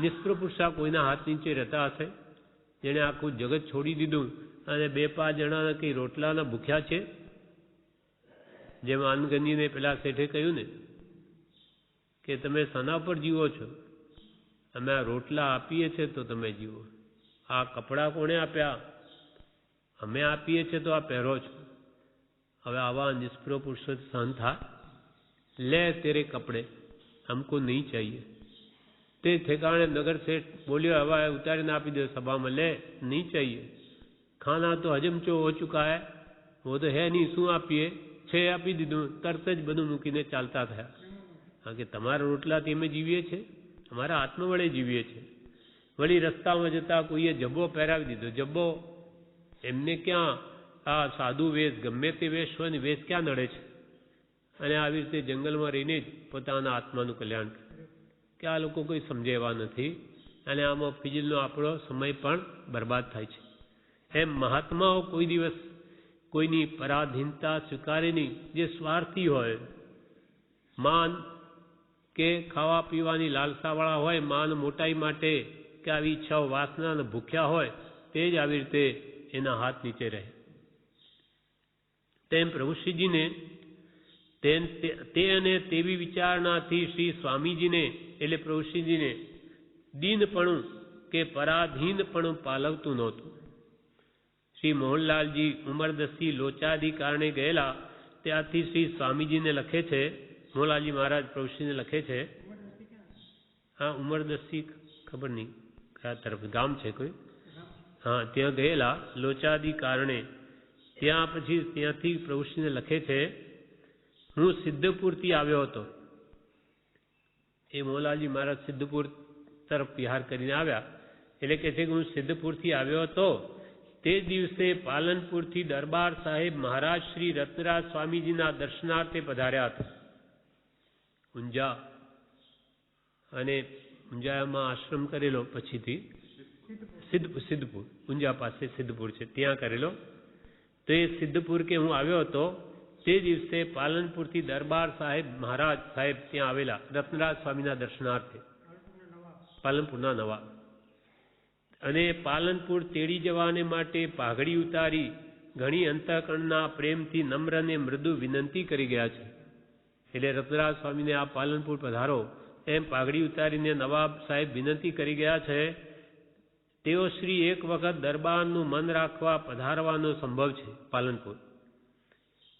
નિષ્પ્રભ પુરુષા કોઈના હાથ નીચે રહેતા હશે, જેણે આખું જગત છોડી દીધું અને 2-5 જણાના કંઈ રોટલાના ભૂખ્યા છે. જેમ આનગંજીને પેલા શેઠે કહ્યું ને કે તમે શાના પર જીવો છો? અમે આ રોટલા આપીએ છીએ તો તમે જીવો. આ કપડાં કોણે આપ્યા? અમે આપીએ છીએ તો આ પહેરો છો. હવે આવા નિષ્પ્રભ પુરુષો સહન થાય? લે તેરે કપડે, हमको नहीं चाहिए. તે ઠેકાણે નગર શેઠ બોલ્યો, હવે ઉતારીને આપી દો સભામાં. લે નહીં ચાહીએ. ખાના તો હજમ હો ચુકા હૈ, वो તો હે નહીં, શું આપીએ? છે આપી દીધું. તરત જ બધું મૂકીને ચાલતા થયા. કારણ કે તમારા રોટલાથી અમે જીવીએ છીએ, અમારા આત્મ વડે જીવીએ છીએ. વળી રસ્તામાં જતા કોઈએ જબ્બો પહેરાવી દીધો. જબ્બો એમને ક્યાં આ સાધુ વેશ, ગમે તે વેશ હોય ને, વેશ ક્યાં નડે છે? અને આવી રીતે જંગલમાં રહીને જ પોતાના આત્માનું કલ્યાણ કરે. કે આ લોકો કોઈ સમજે એવા નથી અને આમાં ફિજલનો આપણો સમય પણ બરબાદ થાય છે. એમ મહાત્માઓ કોઈ દિવસ કોઈની પરાધીનતા સ્વીકારે નહીં. જે સ્વાર્થી હોય, માન કે ખાવા પીવાની લાલસાવાળા હોય, માન મોટાઈ માટે કે આવી ઈચ્છાઓ વાસનાને ભૂખ્યા હોય, તે જ આવી રીતે એના હાથ નીચે રહે. તેમ પ્રભુશ્રીજીને તે અને તેવી વિચારણાથી શ્રી સ્વામીજીને એટલે પ્રભુશ્રીજીને દીનપણું કે પરાધીનપણું પાલવતું નહોતું. શ્રી મોહનલાલજી ઉંમરદસ્તી લોચાદી કારણે ગયેલા ત્યાંથી શ્રી સ્વામીજીને લખે છે, મોહનલાલજી મહારાજ પ્રભુશ્રીને લખે છે, હા ઉંમરદસ્તી ખબર નહીં કયા તરફ ગામ છે કોઈ, હા ત્યાં ગયેલા લોચાદી કારણે ત્યાં પછી ત્યાંથી પ્રભુશ્રીને લખે છે, હું સિદ્ધપુરથી આવ્યો હતો. એ મોહનલાલજી મહારાજ સિદ્ધપુર તરફ વિહાર કરીને આવ્યા એટલે કે છે કે હું સિદ્ધપુરથી આવ્યો હતો. તે દિવસે પાલનપુરથી દરબાર સાહેબ મહારાજ શ્રી રત્નરાજ સ્વામીજીના દર્શનાર્થે પધાર્યા હતા ઊંઝા, અને ઊંઝામાં આશ્રમ કરેલો પછીથી સિદ્ધપુર ઊંઝા પાસે સિદ્ધપુર છે ત્યાં કરેલો. તો એ સિદ્ધપુર કે હું આવ્યો હતો તે દિવસે પાલનપુરથી દરબાર સાહેબ મહારાજ સાહેબ ત્યાં આવેલા રત્નરાજ સ્વામીના દર્શનાર્થે, પાલનપુરના નવા, અને પાલનપુર તેડી જવાને માટે પાઘડી ઉતારી ઘણી અંતઃકરણના પ્રેમથી નમ્ર અને મૃદુ વિનંતી કરી ગયા છે. એટલે રત્નરાજ સ્વામીને આ પાલનપુર પધારો એમ પાઘડી ઉતારીને નવાબ સાહેબ વિનંતી કરી ગયા છે. તેઓ શ્રી એક વખત દરબારનું મન રાખવા પધારવાનો સંભવ છે પાલનપુર.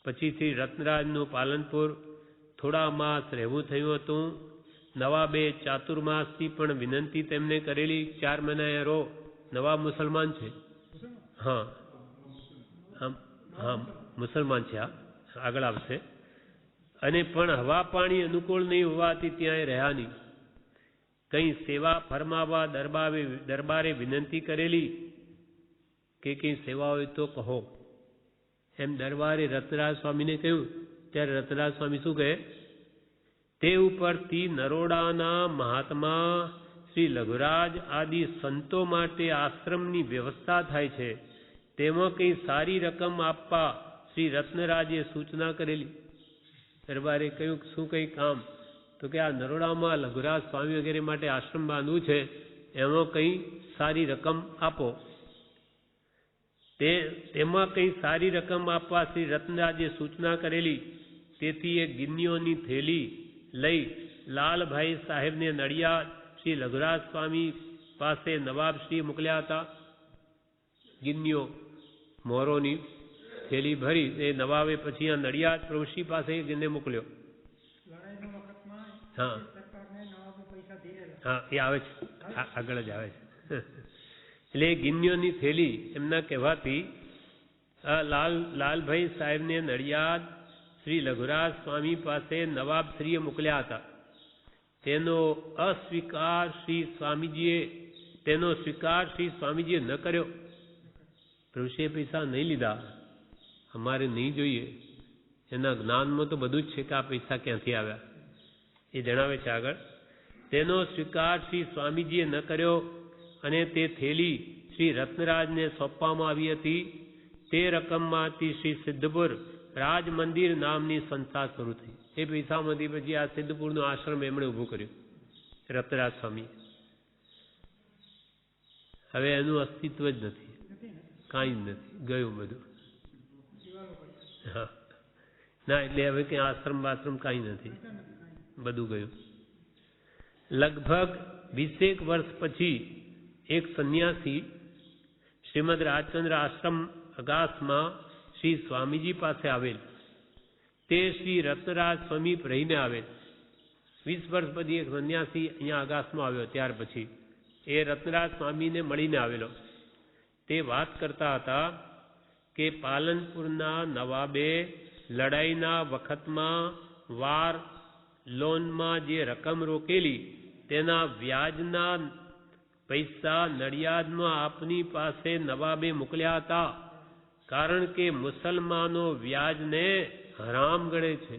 પછીથી રત્નરાજનું પાલનપુર થોડા માસ રહેવું થયું હતું. નવાબે ચાતુર્માસથી પણ વિનંતી તેમને કરેલી. 4 મહિના રહો. નવાબ મુસલમાન છે, હા હા મુસલમાન છે, આગળ આવશે. અને પણ હવા પાણી અનુકૂળ નહીં હોવાથી ત્યાં રહ્યા નહીં. કંઈ સેવા ફરમાવવા દરબારે વિનંતી કરેલી કે કંઈ સેવા હોય તો કહો એમ દરબારે રત્નરાજ સ્વામીને કહ્યું. ત્યારે રત્નરાજ સ્વામી શું કહે, તે ઉપરથી નરોડાના મહાત્મા શ્રી લઘુરાજ આદિ સંતો માટે આશ્રમની વ્યવસ્થા થાય છે, તેમાં કંઈ સારી રકમ આપવા શ્રી રત્નરાજે સૂચના કરેલી. દરબારે કહ્યું શું કંઈ કામ, તો કે આ નરોડામાં લઘુરાજ સ્વામી વગેરે માટે આશ્રમ બાંધવું છે, એમાં કંઈ સારી રકમ આપો. તેમાં કંઈ સારી રકમ આપવા શ્રી રત્નરાજે સૂચના કરેલી. તેથી એ ગિન્નીઓની થેલી લઈ લાલભાઈ સાહેબને નડિયાદ શ્રી લઘુરાજ સ્વામી પાસે નવાબશ્રી મોકલ્યા હતા. ગિન્નીઓ મોરોની થેલી ભરી એ નવાબે પછી આ નડિયાદ પ્રભુશ્રી પાસે ગિન્ને મોકલ્યો. હા હા એ આવે છે, આગળ જ આવે છે. એટલે ગિન્નીઓની થેલી એમના કહેવાથી લાલભાઈ સાહેબને નડિયાદ શ્રી લઘુરાજ સ્વામી પાસે નવાબશ્રીએ મોકલ્યા હતા. તેનો સ્વીકાર શ્રી સ્વામીજીએ ન કર્યો. પ્રભુશ્રીએ પૈસા નહીં લીધા, અમારે નહીં જોઈએ. એના જ્ઞાનમાં તો બધું જ છે કે આ પૈસા ક્યાંથી આવ્યા એ જણાવે છે આગળ. તેનો સ્વીકાર શ્રી સ્વામીજીએ ન કર્યો અને તે થેલી શ્રી રત્નરાજને સોંપવામાં આવી હતી. તે રકમમાંથી શ્રી સિદ્ધપુર રાજ મંદિર નામની સંસ્થા શરૂ થઈ. એ પૈસામાંથી પછી આ સિદ્ધપુરનો આશ્રમ એમણે ઊભું કર્યું રત્નરાજ સ્વામી. હવે એનું અસ્તિત્વ જ નથી, કાંઈ જ નથી, ગયું બધું. હા ના, એટલે હવે ક્યાં આશ્રમ કાંઈ નથી, બધું ગયું. લગભગ 20 વર્ષ પછી એક સંન્યાસી શ્રીમદ રાજચંદ્ર આશ્રમ અગાસમાં શ્રી સ્વામીજી પાસે આવેલ. તે શ્રી રત્નરાજ સ્વામી રહીને આવેલ. 20 વર્ષ પછી એક સંન્યાસી અહીંયા અગાસમાં આવ્યો. ત્યાર પછી એ રત્નરાજ સ્વામીને મળીને આવેલો. તે વાત કરતા હતા કે પાલનપુરના નવાબે લડાઈના વખતમાં વાર લોનમાં જે રકમ રોકેલી તેના વ્યાજના પૈસા નડિયાદમાં આપની પાસે નવાબે મોકલ્યા હતા. કારણ કે મુસલમાનો વ્યાજને હરામ ગણે છે,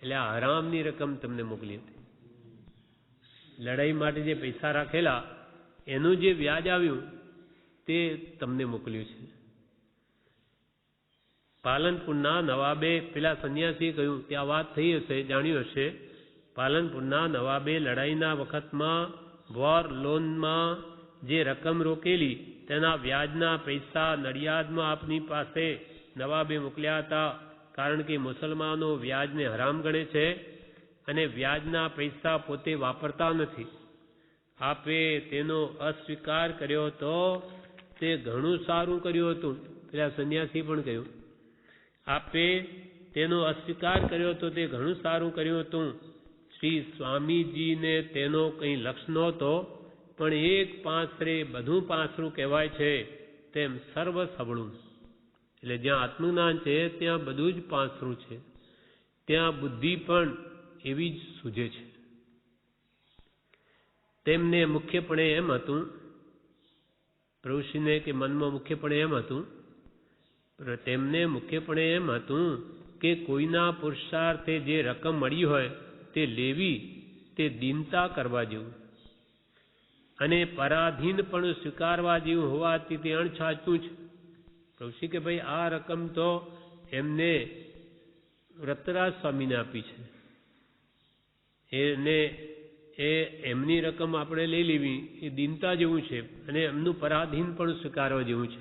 એટલે આ હરામની રકમ તમને મોકલી હતી. લડાઈ માટે જે પૈસા રાખેલા એનું જે વ્યાજ આવ્યું તે તમને મોકલ્યું છે. પાલનપુરના નવાબે, પેલા સંન્યાસીએ કહ્યું કે આ વાત થઈ હશે, જાણ્યું હશે. પાલનપુરના નવાબે લડાઈના વખતમાં વોર લોનમાં જે રકમ રોકેલી તેના વ્યાજના પૈસા નડિયાદમાં આપની પાસે નવાબે મોકલ્યા હતા, કારણ કે મુસલમાનો વ્યાજને હરામ ગણે છે અને વ્યાજના પૈસા પોતે વાપરતા નથી. આપે તેનો અસ્વીકાર કર્યો તો તે ઘણું સારું કર્યું હતું. પેલા સંન્યાસી પણ કહ્યું, આપે તેનો અસ્વીકાર કર્યો તો તે ઘણું સારું કર્યું હતું. શ્રી સ્વામીજીને તેનો કંઈ લક્ષ નહોતો, પણ એક પાંસરે બધું પાંસરું કહેવાય છે તેમ સર્વ સબળું. એટલે જ્યાં આત્મજ્ઞાન છે ત્યાં બધું જ પાંસરું છે, ત્યાં બુદ્ધિ પણ એવી જ સૂજે છે. તેમને મુખ્યપણે એમ હતું, પ્રભુશ્રીને કે મનમાં મુખ્યપણે એમ હતું, તેમને મુખ્યપણે એમ હતું કે કોઈના પુરુષાર્થે જે રકમ મળી હોય તે લેવી, તે દીનતા કરવા જેવું અને પરાધીન પણ સ્વીકારવા જેવું હોવાથી તે અણછાચું છે. પ્રભુશ્રી કે ભાઈ આ રકમ તો એમને રતરાજ સ્વામીને આપી છે, એમની રકમ આપણે લઈ લેવી એ દીનતા જેવું છે અને એમનું પરાધીન પણ સ્વીકારવા જેવું છે.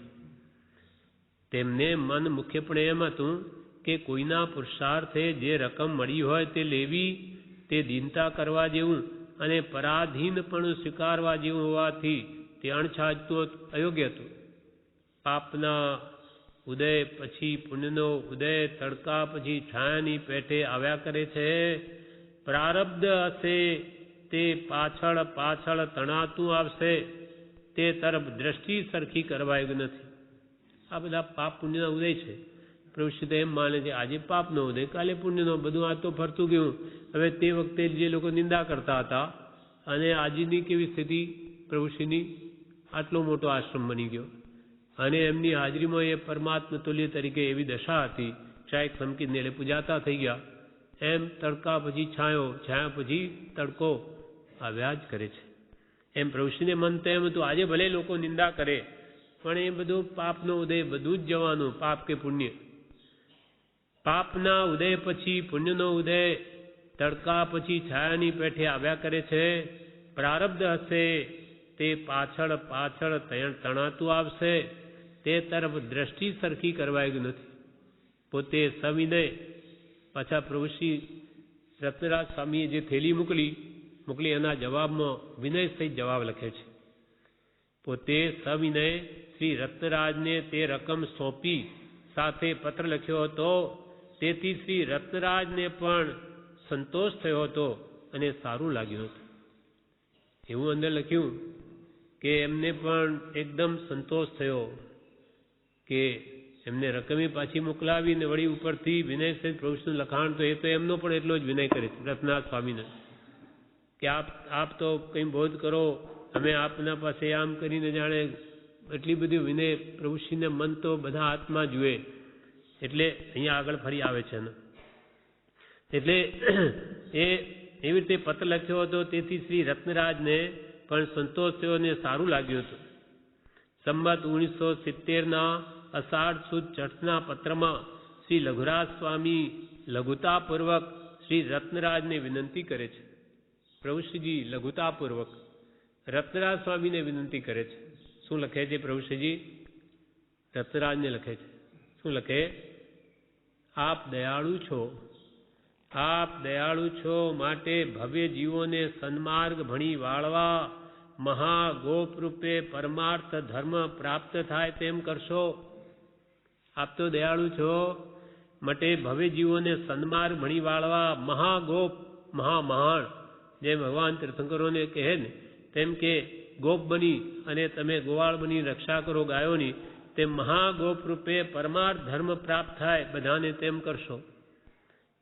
તેમને મન મુખ્યપણે એમ હતું કે કોઈના પુરુષાર્થે જે રકમ મળી હોય તે લેવી, તે દીનતા કરવા જેવું અને પરાધીન પણ સ્વીકારવા જેવું હોવાથી તે અણછાજતું અયોગ્ય હતું. પાપના ઉદય પછી પુણ્યનો ઉદય, તડકા પછી છાયાની પેઠે આવ્યા કરે છે. પ્રારબ્ધ હશે તે પાછળ પાછળ તણાતું આવશે, તે તરફ દ્રષ્ટિ સરખી કરવાયું નથી. આ બધા પાપ પુણ્યના ઉદય છે. પ્રભુશ્રી તો એમ માને છે આજે પાપનો ઉદય, કાલે પુણ્યનો, બધું આ તો ફરતું ગયું. હવે તે વખતે જે લોકો નિંદા કરતા હતા અને આજની કેવી સ્થિતિ પ્રભુશ્રીની, આટલો મોટો આશ્રમ બની ગયો અને એમની હાજરીમાં એ પરમાત્મા તુલ્ય તરીકે એવી દશા હતી, ચાહે સમકીને એટલે પૂજાતા થઈ ગયા. એમ તડકા પછી છાંયો, છાયા પછી તડકો આવ્યા જ કરે છે. એમ પ્રભુશ્રીને મન તો એમ હતું આજે ભલે લોકો નિંદા કરે પણ એ બધું પાપનો ઉદય, બધું જ જવાનું, પાપ કે પુણ્ય. પાપના ઉદય પછી પુણ્યનો ઉદય, તડકા પછી છાયાની પેઠે આવ્યા કરે છે. પ્રારબ્ધ હશે તે પાછળ પાછળ તણાતું આવશે, તે તરફ દ્રષ્ટિ સરખી કરવાયું નથી. પોતે સવિનય, પાછા પ્રભુશ્રી રત્નરાજ સ્વામીએ જે થેલી મોકલી એના જવાબમાં વિનય સહિત જવાબ લખે છે. પોતે સવિનય શ્રી રત્નરાજને તે રકમ સોંપી સાથે પત્ર લખ્યો હતો. તેથી શ્રી રત્નરાજને પણ સંતોષ થયો હતો અને સારું લાગ્યું હતું. એવું અંદર લખ્યું કે એમને પણ એકદમ સંતોષ થયો કે એમને રકમી પાછી મોકલાવી ને વળી ઉપરથી વિનય સહિત પ્રભુનું લખાણ, તો એ તો એમનો પણ એટલો જ વિનય કરે છે રત્નરાજ સ્વામીને કે આપ તો કંઈ બોધ કરો, અમે આપના પાસે આમ કરીને જાણે એટલી બધી વિનય. પ્રભુશ્રીને મન તો બધા આત્મા જુએ એટલે અહીંયા આગળ ફરી આવે છે ને. એટલે એ એવી રીતે પત્ર લખ્યો હતો. તેથી શ્રી રત્નરાજને પણ સંતોષ થયો અને સારું લાગ્યું હતું. સંમત 1970 અષાઢ સુદ ચઠના પત્રમાં શ્રી લઘુરાજ સ્વામી લઘુતાપૂર્વક શ્રી રત્નરાજને વિનંતી કરે છે. પ્રભુશ્રીજી લઘુતાપૂર્વક રત્નરાજ સ્વામીને વિનંતી કરે છે. શું લખે છે પ્રભુશ્રીજી? રત્નરાજને લખે છે. શું લખે? આપ દયાળુ છો, આપ દયાળુ છો માટે ભવ્ય જીવોને સન્માર્ગ ભણી વાળવા મહાગોપ રૂપે પરમાર્થ ધર્મ પ્રાપ્ત થાય તેમ કરશો. આપ તો દયાળુ છો માટે ભવ્ય જીવોને સન્માર્ગ ભણી વાળવા મહાગોપ, મહાન, જેમ ભગવાન તીર્થંકરોને કહે ને તેમ કે ગોપ બની અને તમે ગોવાળ બની રક્ષા કરો ગાયોની, તે મહાગોપ રૂપે પરમાર્થ ધર્મ પ્રાપ્ત થાય બધાને તેમ કરશો.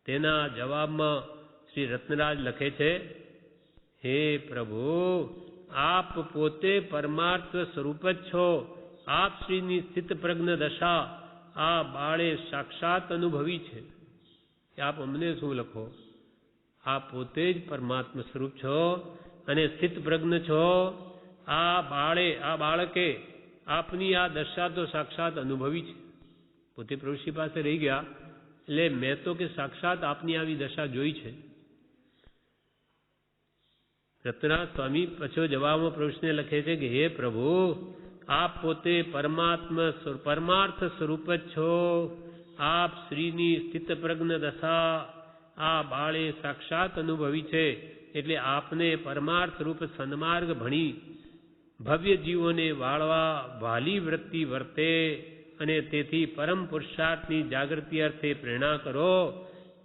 તેના જવાબમાં શ્રી રત્નરાજ લખે છે, હે પ્રભુ, આપ પોતે પરમાર્થ સ્વરૂપ જ છો. આપ શ્રીની સ્થિત પ્રજ્ઞ દશા આ બાળે સાક્ષાત અનુભવી છે. આપ અમને શું લખો? આપ પોતે જ પરમાત્મા સ્વરૂપ છો અને સ્થિત પ્રજ્ઞ છો. આ બાળકે આપની આ દશા તો સાક્ષાત અનુભવી છે. પોતે પ્રભુશ્રી પાસે રહી ગયા એટલે મેં તો કે સાક્ષાત આપની આવી દશા જોઈ છે. રત્નરાજ સ્વામી પછો જવાબમાં પ્રભુશ્રીને લખે છે કે હે પ્રભુ, આપ પોતે પરમાર્થ સ્વરૂપ જ છો. આપ શ્રીની સ્થિતપ્રજ્ઞ દશા આ બાળે સાક્ષાત અનુભવી છે. એટલે આપને પરમાર્થ રૂપ સન્માર્ગ ભણી ભવ્ય જીવોને વાળવા વાલી વૃત્તિ વર્તે અને તેથી પરમ પુરુષાર્થની જાગૃતિ અર્થે પ્રેરણા કરો.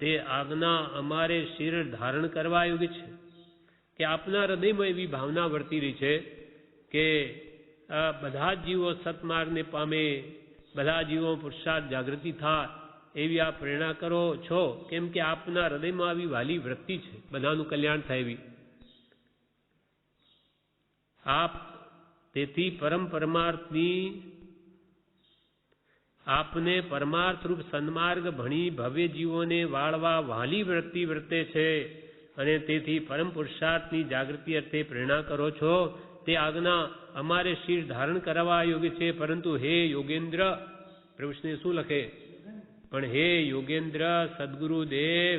તે આજ્ઞા અમારે શિર ધારણ કરવા યોગ્ય છે. કે આપના હૃદયમાં એવી ભાવના વર્તી રહી છે કે બધા જ જીવો સત્માર્ગને પામે, બધા જીવો પુરુષાર્થ જાગૃતિ થાય એવી આપ પ્રેરણા કરો છો. કેમ કે આપના હૃદયમાં આવી વાલી વૃત્તિ છે, બધાનું કલ્યાણ થાય એવી. આપ તેથી પરમાર્થની આપને પરમાર્થ રૂપ સન્માર્ગ ભણી ભવ્ય જીવોને વાળવા વાલી વૃત્તિ વર્તે છે અને તેથી પરમ પુરુષાર્થની જાગૃતિ અર્થે પ્રેરણા કરો છો. તે આજ્ઞા અમારે શિર ધારણ કરવા યોગ્ય છે. પરંતુ હે યોગેન્દ્ર, પ્રભુશ્રી શું લખે? પણ હે યોગેન્દ્ર, સદગુરુદેવ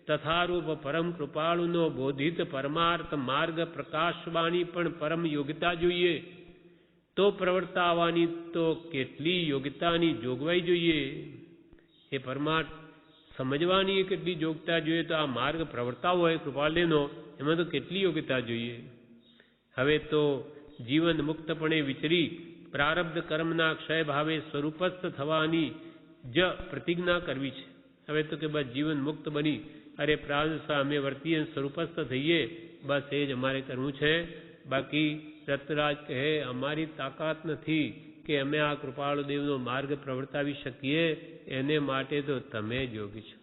તથારૂપ પરમ કૃપાળુનો બોધિત પરમાર્થ માર્ગ પ્રકાશવાની પણ પરમ યોગ્યતા જોઈએ. તો પ્રવર્તાવાની તો કેટલી યોગ્યતાની જોગવાઈ જોઈએ. એ પરમાર્થ સમજવાની કેટલી યોગ્યતા જોઈએ. તો આ માર્ગ પ્રવર્તાવો હોય કૃપાળદેવનો, એમાં તો કેટલી યોગ્યતા જોઈએ. હવે તો જીવન મુક્તપણે વિચરી પ્રારબ્ધ કર્મના ક્ષય ભાવે સ્વરૂપસ્થ થવાની જ પ્રતિજ્ઞા કરવી છે. હવે તો કે બસ જીવન મુક્ત બની અરે પ્રારબ્ધ સામે વર્તીએ સ્વરૂપસ્થ થઈએ, બસ એ જ અમારે કરવું છે. બાકી રતરાજ કહે અમારી તાકાત નથી કે અમે આ કૃપાળુ દેવનો માર્ગ પ્રવર્તાવી શકીએ. એને માટે તો તમે જ યોગી છો,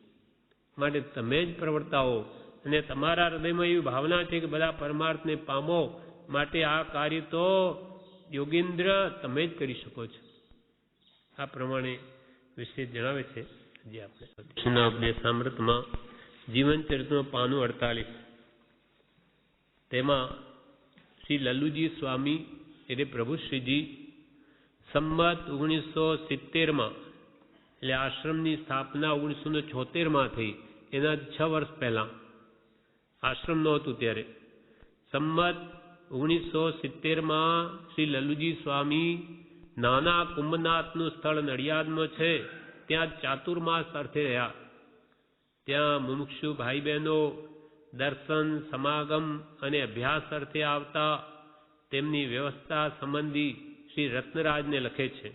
માટે તમે જ પ્રવર્તાવો. અને તમારા હૃદયમાં એવી ભાવના છે કે બધા પરમાર્થને પામો, માટે આ કાર્ય તો યોગેન્દ્ર તમે જ કરી શકો છો. આ પ્રમાણે વિશે જણાવે છે. જે આપણે ઉપદેશ સામૃતમાં જીવન ચરિત્રનું પાનું 48, તેમાં શ્રી લલ્લુજી સ્વામી એટલે પ્રભુશ્રીજી સંમત 1970માં એટલે આશ્રમની સ્થાપના 1976માં થઈ, એના 6 વર્ષ પહેલા આશ્રમ નહોતું ત્યારે. સંમત 1970માં શ્રી લલ્લુજી સ્વામી નાના કુંભનાથનું સ્થળ નડિયાદમાં છે, ત્યાં ચાતુર્માસ અર્થે રહ્યા. ત્યાં મુમુક્ષુ ભાઈ બહેનો દર્શન, સમાગમ અને અભ્યાસ અર્થે આવતા તેમની વ્યવસ્થા સંબંધી શ્રી રત્નરાજને લખે છે.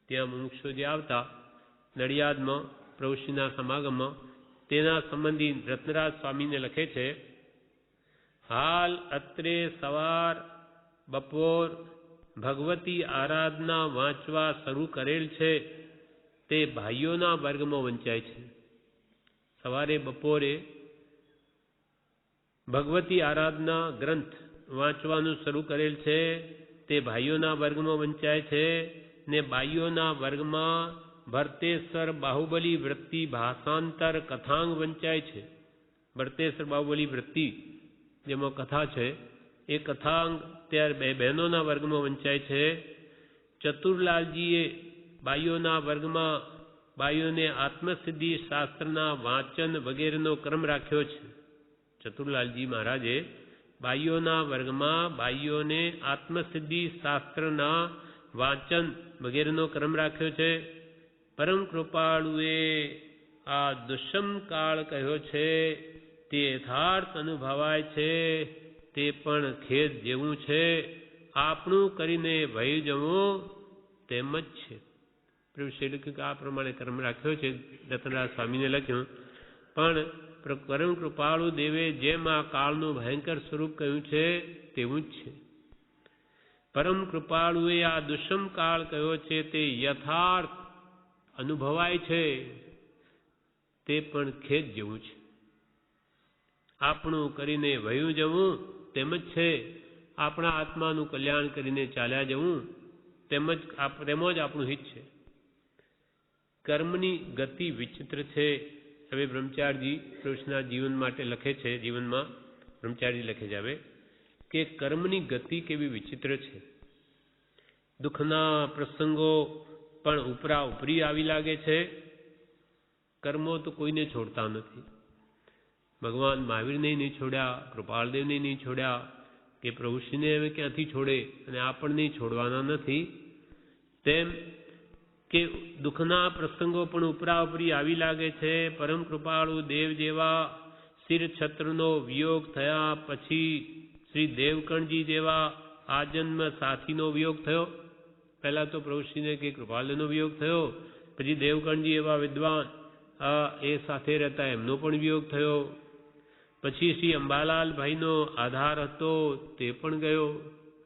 ત્યાં મુમુક્ષુ જે આવતા નડિયાદમાં પ્રભુશ્રીના સમાગમમાં, તેના સંબંધી રત્નરાજ સ્વામીને લખે છે. હાલ અત્રે સવાર બપોર ભગવતી આરાધના વાંચવા શરૂ કરેલ છે, તે ભાઈઓના વર્ગમાં વંચાય છે. સવારે બપોરે ભગવતી આરાધના ગ્રંથ વાંચવાનું શરૂ કરેલ છે, તે ભાઈઓના વર્ગમાં વંચાય છે. ને બાઈઓના વર્ગમાં ભરતેશ્વર બાહુબલી વૃત્તિ ભાષાંતર કથાંગ વંચાય છે. ભરતેશ્વર બાહુબલી વૃત્તિ જેમાં કથા છે, એ કથાંગ ત્યારે બે બહેનોના વર્ગમાં વંચાય છે. ચતુરલાલજીએ બાઈઓના વર્ગમાં બાઈઓને આત્મસિદ્ધિ શાસ્ત્રના વાંચન વગેરેનો ક્રમ રાખ્યો છે. ચતુરલાલજી મહારાજે બાઈઓના વર્ગમાં બાઈઓને આત્મસિદ્ધિ શાસ્ત્રના વાંચન વગેરેનો ક્રમ રાખ્યો છે. પરમ કૃપાળુએ આ દુષ્મ કાળ કહ્યો છે, તે યથાર્થ અનુભવાય છે. તે પણ ખેદ જેવું છે. આપણું કરીને વહી જવું તેમ જ છે. પ્રભુશ્રીએ લખ્યું કે આ પ્રમાણે કર્મ રાખ્યો છે. રત્નરાજ સ્વામીને લખ્યું. પણ પરમ કૃપાળુ દેવે જેમ આ કાળનું ભયંકર સ્વરૂપ કહ્યું છે તેવું જ છે. પરમ કૃપાળુએ આ દુષ્મ કાળ કહ્યો છે, તે યથાર્થ અનુભવાય છે. તે પણ ખેદ જેવું છે. આપણું કરીને વહ્યું જવું તેમ જ છે. આપણા આત્માનું કલ્યાણ કરીને ચાલ્યા જવું તેમ જ આપણું હિત છે. કર્મની ગતિ વિચિત્ર છે. હવે બ્રહ્મચારીજી કૃષ્ણના જીવન માટે લખે છે. જીવનમાં બ્રહ્મચારીજી લખે છે હવે કે કર્મની ગતિ કેવી વિચિત્ર છે. દુઃખના પ્રસંગો પણ ઉપરા ઉપરી આવી લાગે છે. કર્મો તો કોઈને છોડતા નથી. ભગવાન મહાવીરને નહીં છોડ્યા, કૃપાળદેવને નહીં છોડ્યા, કે પ્રભુશ્રીને હવે ક્યાંથી છોડે અને આપણને છોડવાના નથી. તેમ કે દુઃખના પ્રસંગો પણ ઉપરાઉપરી આવી લાગે છે. પરમ કૃપાળુ દેવ જેવા શિર છત્રનો વિયોગ થયા પછી શ્રી દેવકણજી જેવા આજન્મ સાથીનો વિયોગ થયો. પહેલા તો પ્રભુશ્રીને કે કૃપાલનો વિયોગ થયો, પછી દેવકણજી એવા વિદ્વાન એ સાથે રહેતા એમનો પણ વિયોગ થયો. પછી શ્રી અંબાલાલભાઈનો આધાર હતો તે પણ ગયો.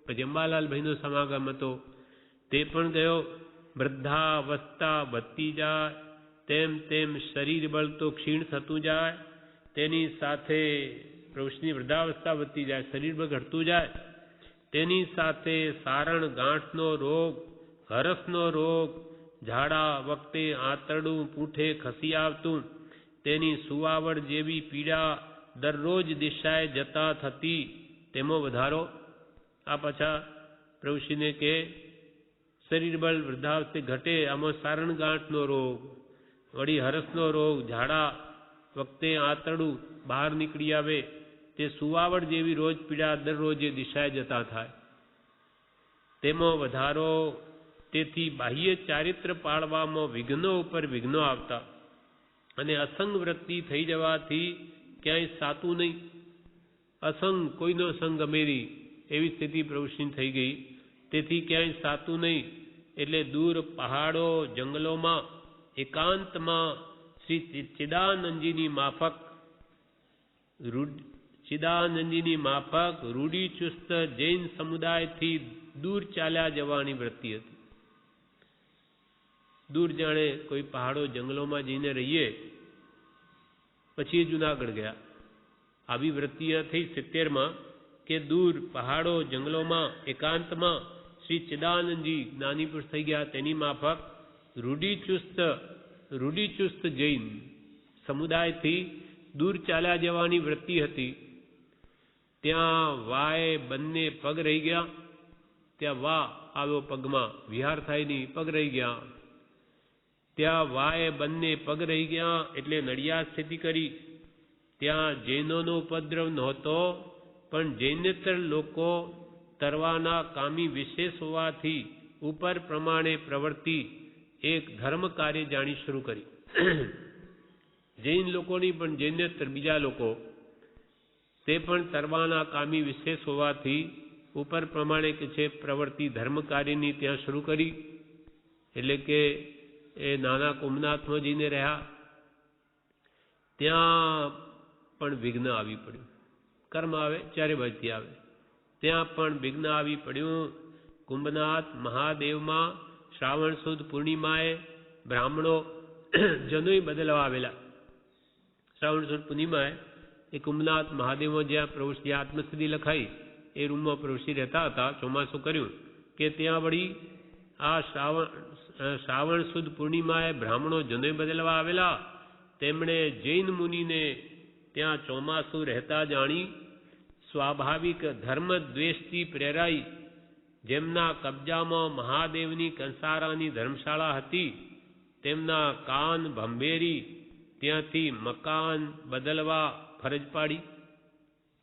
પછી અંબાલાલભાઈનો સમાગમ હતો તે પણ ગયો. વૃદ્ધાવસ્થા વધતી જાય તેમ તેમ શરીર બળ તો ક્ષીણ થતું જાય. તેની સાથે પ્રભુશ્રીની વૃદ્ધાવસ્થા વધતી જાય, શરીર બળ ઘટતું જાય. તેની સાથે સારણ ગાંઠનો રોગ, હરસનો રોગ, ઝાડા વખતે આંતરડું પૂંઠે ખસી આવતું, તેની સુવાવડ જેવી પીડા દરરોજ દિશાએ જતા થતી, તેમાં વધારો. આ પાછા પ્રભુશ્રીને કે શરીર બળ વૃદ્ધાવસ્થે ઘટે, આમાં સારણ ગાંઠનો રોગ, વળી હરસનો રોગ, ઝાડા વખતે આંતરડું બહાર નીકળી આવે, તે સુવાવડ જેવી રોજ પીડા દરરોજે દિશાએ જતા થાય, તેમાં વધારો. તેથી બાહ્ય ચારિત્ર પાળવામાં વિઘ્નો ઉપર વિઘ્નો આવતા અને અસંગ વૃત્તિ થઈ જવાથી ક્યાંય સાતું નહીં. અસંગ, કોઈનો સંગ ગમેરી એવી સ્થિતિ પ્રભુશ્રીની થઈ ગઈ. તેથી ક્યાંય સાતું નહીં. એટલે દૂર પહાડો જંગલોમાં એકાંતમાં શ્રી ચિદાનંદજીની માફક રૂઢિચુસ્ત જૈન સમુદાયથી દૂર ચાલ્યા જવાની વૃત્તિ હતી. દૂર જાણે કોઈ પહાડો જંગલોમાં જઈને રહીએ, પછી જુનાગઢ ગયા. આવી વૃત્તિ થઈ 70માં કે દૂર પહાડો જંગલોમાં એકાંતમાં શ્રી ચિદાનંદજી જ્ઞાની પુરુષ થઈ ગયા. તેની માફક રૂઢિચુસ્ત જૈન સમુદાયથી દૂર ચાલ્યા જવાની વૃત્તિ હતી. ત્યાં વાય બંને પગ રહી ગયા. ત્યાં વા આવ્યો પગમાં, વિહાર થાય નહીં, પગ રહી ગયા. ત્યાં વાય બંને પગ રહી ગયા એટલે નડિયાદ સ્થિતિ કરી. ત્યાં જૈનોનો ઉપદ્રવ નહોતો, પણ જૈનેતર લોકો તરવાના કામી વિશેષ હોવાથી ઉપર પ્રમાણે પ્રવૃત્તિ એક ધર્મ કાર્ય જાણી શરૂ કરી. જૈન લોકોની પણ જૈનેતર બીજા લોકો તે પણ તરવાના કામી વિશેષ હોવાથી ઉપર પ્રમાણે કે છે પ્રવૃત્તિ ધર્મ કાર્યની ત્યાં શરૂ કરી. એટલે કે એ નાના કુંભનાથમાં જઈને રહ્યા. ત્યાં પણ વિઘ્ન આવી પડ્યું. કર્મ આવે ચારે બાજુથી આવે, ત્યાં પણ વિઘ્ન આવી પડ્યું. કુંભનાથ મહાદેવમાં શ્રાવણ સુદ પૂર્ણિમાએ બ્રાહ્મણો જનોઈ બદલવા આવેલા. શ્રાવણ સુદ પૂર્ણિમાએ એ કુંભનાથ મહાદેવમાં જ્યાં પ્રભુશ્રી આત્મસ્થિતિ લખાઈ એ રૂમમાં પ્રભુશ્રી રહેતા હતા. ચોમાસું કર્યું કે ત્યાં વળી આ શ્રાવણ સુદ પૂર્ણિમાએ બ્રાહ્મણો જનોઈ બદલવા આવેલા. તેમણે જૈન મુનિને ત્યાં ચોમાસું રહેતા જાણી સ્વાભાવિક ધર્મ દ્વેષથી પ્રેરાઈ જેમના કબજામાં મહાદેવની કંસારાની ધર્મશાળા હતી તેમના કાન ભંભેરી ત્યાંથી મકાન બદલવા ફરજ પાડી.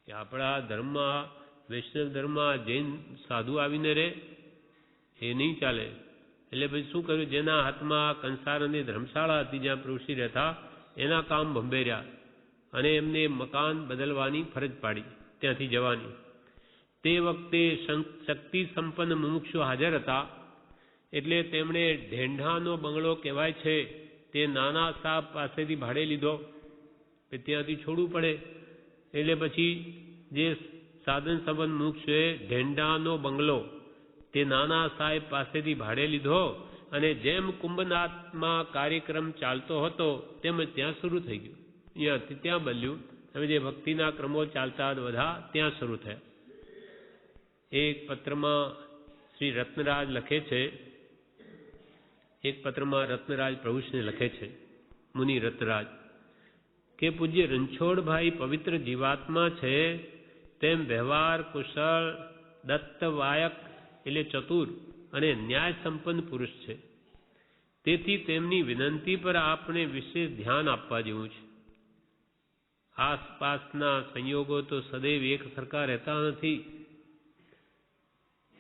કે આપણા ધર્મમાં, વૈષ્ણવ ધર્મમાં જૈન સાધુ આવીને રહે એ નહીં ચાલે. એટલે પછી શું કર્યું, જેના હાથમાં કંસારાની ધર્મશાળા હતી જ્યાં પ્રભુશ્રી રહેતા એના કામ ભંભેર્યા અને એમને મકાન બદલવાની ફરજ પાડી, ત્યાંથી જવાની. તે વખતે શક્તિ સંપન્ન મુમુક્ષુ હાજર હતા. એટલે તેમણે ઢેંઢાનો બંગલો કહેવાય છે તે નાના સાહેબ પાસેથી ભાડે લીધો. ત્યાંથી છોડવું પડે એટલે પછી જે સાધન સંપન્ન મુમુક્ષુએ ઢેંઢાનો બંગલો તે નાના સાહેબ પાસેથી ભાડે લીધો અને જેમ કુંભનાથમાં કાર્યક્રમ ચાલતો હતો તેમ ત્યાં શરૂ થઈ ગયું. અહીંયાથી ત્યાં બદલ્યું. હવે જે ભક્તિના ક્રમો ચાલતા બધા ત્યાં શરૂ થયા. એક પત્રમાં શ્રી રત્નરાજ લખે છે, એક પત્રમાં રત્નરાજ પ્રભુશ્રીને લખે છે, મુનિ રત્નરાજ, કે પૂજ્ય રણછોડભાઈ પવિત્ર જીવાત્મા છે તેમ વ્યવહાર કુશળ, દત્તવાયક એટલે ચતુર અને ન્યાય સંપન્ન પુરુષ છે. તેથી તેમની વિનંતી પર આપણે વિશેષ ધ્યાન આપવા જેવું છે. આસપાસના સંયોગો તો સદૈવ એક સરખા રહેતા નથી.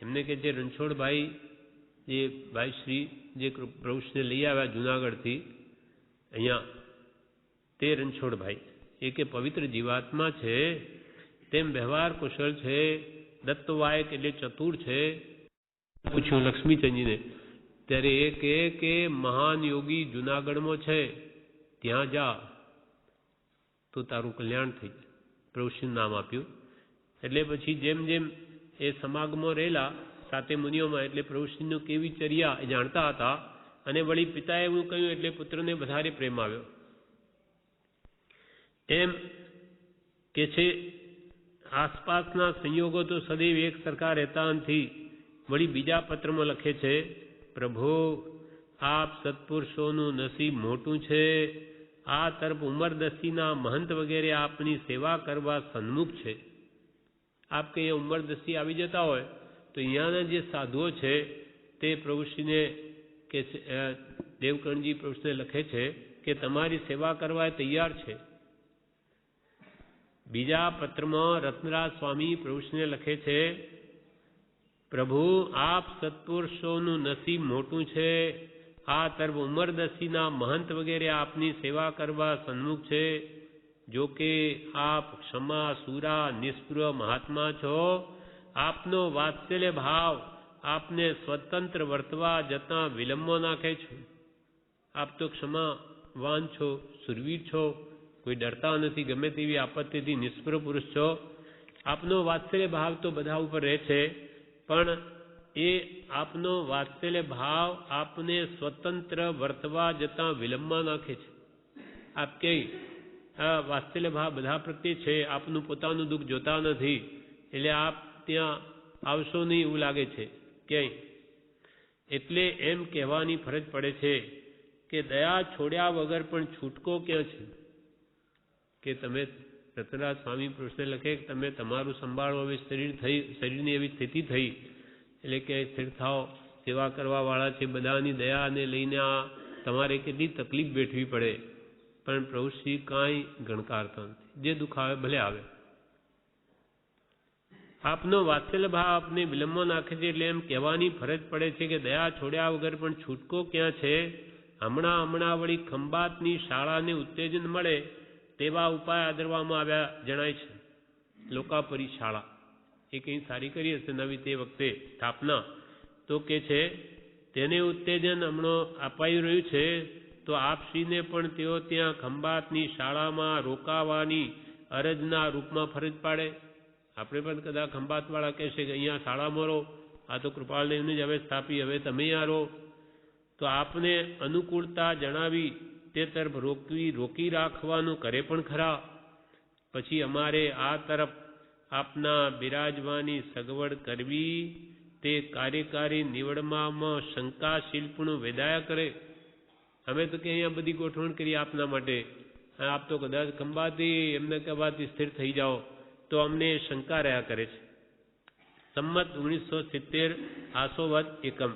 એમને કે જે રણછોડભાઈ જે ભાઈ શ્રી જે પ્રભુશ્રીને લઈ આવ્યા જુનાગઢથી અહીંયા, તે રણછોડભાઈ એ કે પવિત્ર જીવાત્મા છે, તેમ વ્યવહાર કુશળ છે, દત્તવાયક એટલે ચતુર છે. પૂછ્યું લક્ષ્મીચંદજીને, ત્યારે એ કહે કે મહાન યોગી જુનાગઢમાં છે, ત્યાં જા તો તારું કલ્યાણ થઈ જાય. પ્રભુશ્રીનું નામ આપ્યું. એટલે પછી જેમ જેમ એ સમાગમાં રહેલા સાતે મુનિઓમાં, એટલે પ્રભુશ્રીનું કેવી ચર્યા એ જાણતા હતા. અને વળી પિતાએ એવું કહ્યું એટલે પુત્રને વધારે પ્રેમ આવ્યો. એમ કે છે આસપાસના સંયોગો તો સદૈવ એક સરખા રહેતા નથી. વળી બીજા પત્રમાં લખે છે, પ્રભુ આપ સત્પુરુષોનું નસીબ મોટું છે. આ તરફ ઉંમરદસ્તીના મહંત વગેરે આપની સેવા કરવા સન્મુખ છે. આપ કે ઉંમરદસ્તી આવી જતા હોય તો અહીંયાના જે સાધુઓ છે તે પ્રભુશ્રીને કે દેવકર્ણજી પ્રભુશ્રીને લખે છે કે તમારી સેવા કરવા તૈયાર છે. બીજા પત્રમાં રત્નરાજ સ્વામી પ્રભુશ્રીને લખે છે, પ્રભુ આપ સત્પુરુષોનું નસીબ મોટું છે. આ તરફ ઉંમરદસ્તીના મહંત વગેરે આપની સેવા કરવા સન્મુખ છે. જો કે આપ ક્ષમા સુરા નિષ્પૃહ મહાત્મા છો. આપનો વાત્સલ્ય ભાવ આપને સ્વતંત્ર વર્તવા જતાં વિલંબમાં નાખે છે. આપ તો ક્ષમાવાન છો, સુરવીર છો, કોઈ ડરતા નથી, ગમે તેવી આપત્તિથી નિષ્પૃહ પુરુષ છો. આપનો વાત્સલ્ય ભાવ તો બધા ઉપર રહે છે, પણ એ આપનો વાત્સલ્ય ભાવ આપને સ્વતંત્ર વર્તવા જતાં વિલંબમાં નાખે છે. આપ કે આ વાત્સલ્ય ભાવ બધા પ્રત્યે છે, આપનું પોતાનું દુઃખ જોતા નથી, એટલે આપ ત્યાં આવશો નહીં એવું લાગે છે ક્યાંય. એટલે એમ કહેવાની ફરજ પડે છે કે દયા છોડ્યા વગર પણ છૂટકો ક્યાં છે. કે તમે રત્નરાજ સ્વામી પુરુષને લખે કે તમે તમારું સંભાળો, હવે શરીરની એવી સ્થિતિ થઈ એટલે કે સ્થિર થાવ, સેવા કરવાવાળા છે, બધાની દયાને લઈને આ તમારે કેટલી તકલીફ વેઠવી પડે, પણ પ્રભુશ્રી કાંઈ ગણકારતા નથી. જે દુઃખ આવે ભલે આવે. આપનો વાત્સલ્ય ભાવ આપને વિલંબમાં નાખે છે. એટલે એમ કહેવાની ફરજ પડે છે કે દયા છોડ્યા વગર પણ છૂટકો ક્યાં છે. હમણાં વળી ખંભાતની શાળાને ઉત્તેજન મળે તેવા ઉપાય આદરવામાં આવ્યા જણાય છે. લોકાપરી શાળા એ કંઈ સારી કરી હશે નવી તે વખતે સ્થાપના, તો કે છે તેને ઉત્તેજન હમણાં અપાઈ રહ્યું છે. તો આપશ્રીને પણ તેઓ ત્યાં ખંભાતની શાળામાં રોકાવાની અરજના રૂપમાં ફરજ પાડે. આપણે પણ કદાચ ખંભાતવાળા કહેશે કે અહીંયા શાળામાં રહો, આ તો કૃપાલદેવને જ હવે સ્થાપી, હવે તમે અહીંયા રહો, તો આપને અનુકૂળતા જણાવી તે તરફ રોકી રાખવાનું કરે પણ ખરા. પછી અમારે આ તરફ આપના બિરાજવાની સગવડ કરવી તે કાર્યકારી નિવડમાં શંકાશીલપણું વેદાયા કરે. અમે તો કે અહીંયા બધી ગોઠવણ કરી આપના માટે, આપ તો કદાચ ખંભાતી એમને કહેવાથી સ્થિર થઈ જાઓ, તો અમને શંકા રહ્યા કરે છે. સંમત 1970 આસોવદ એકમ.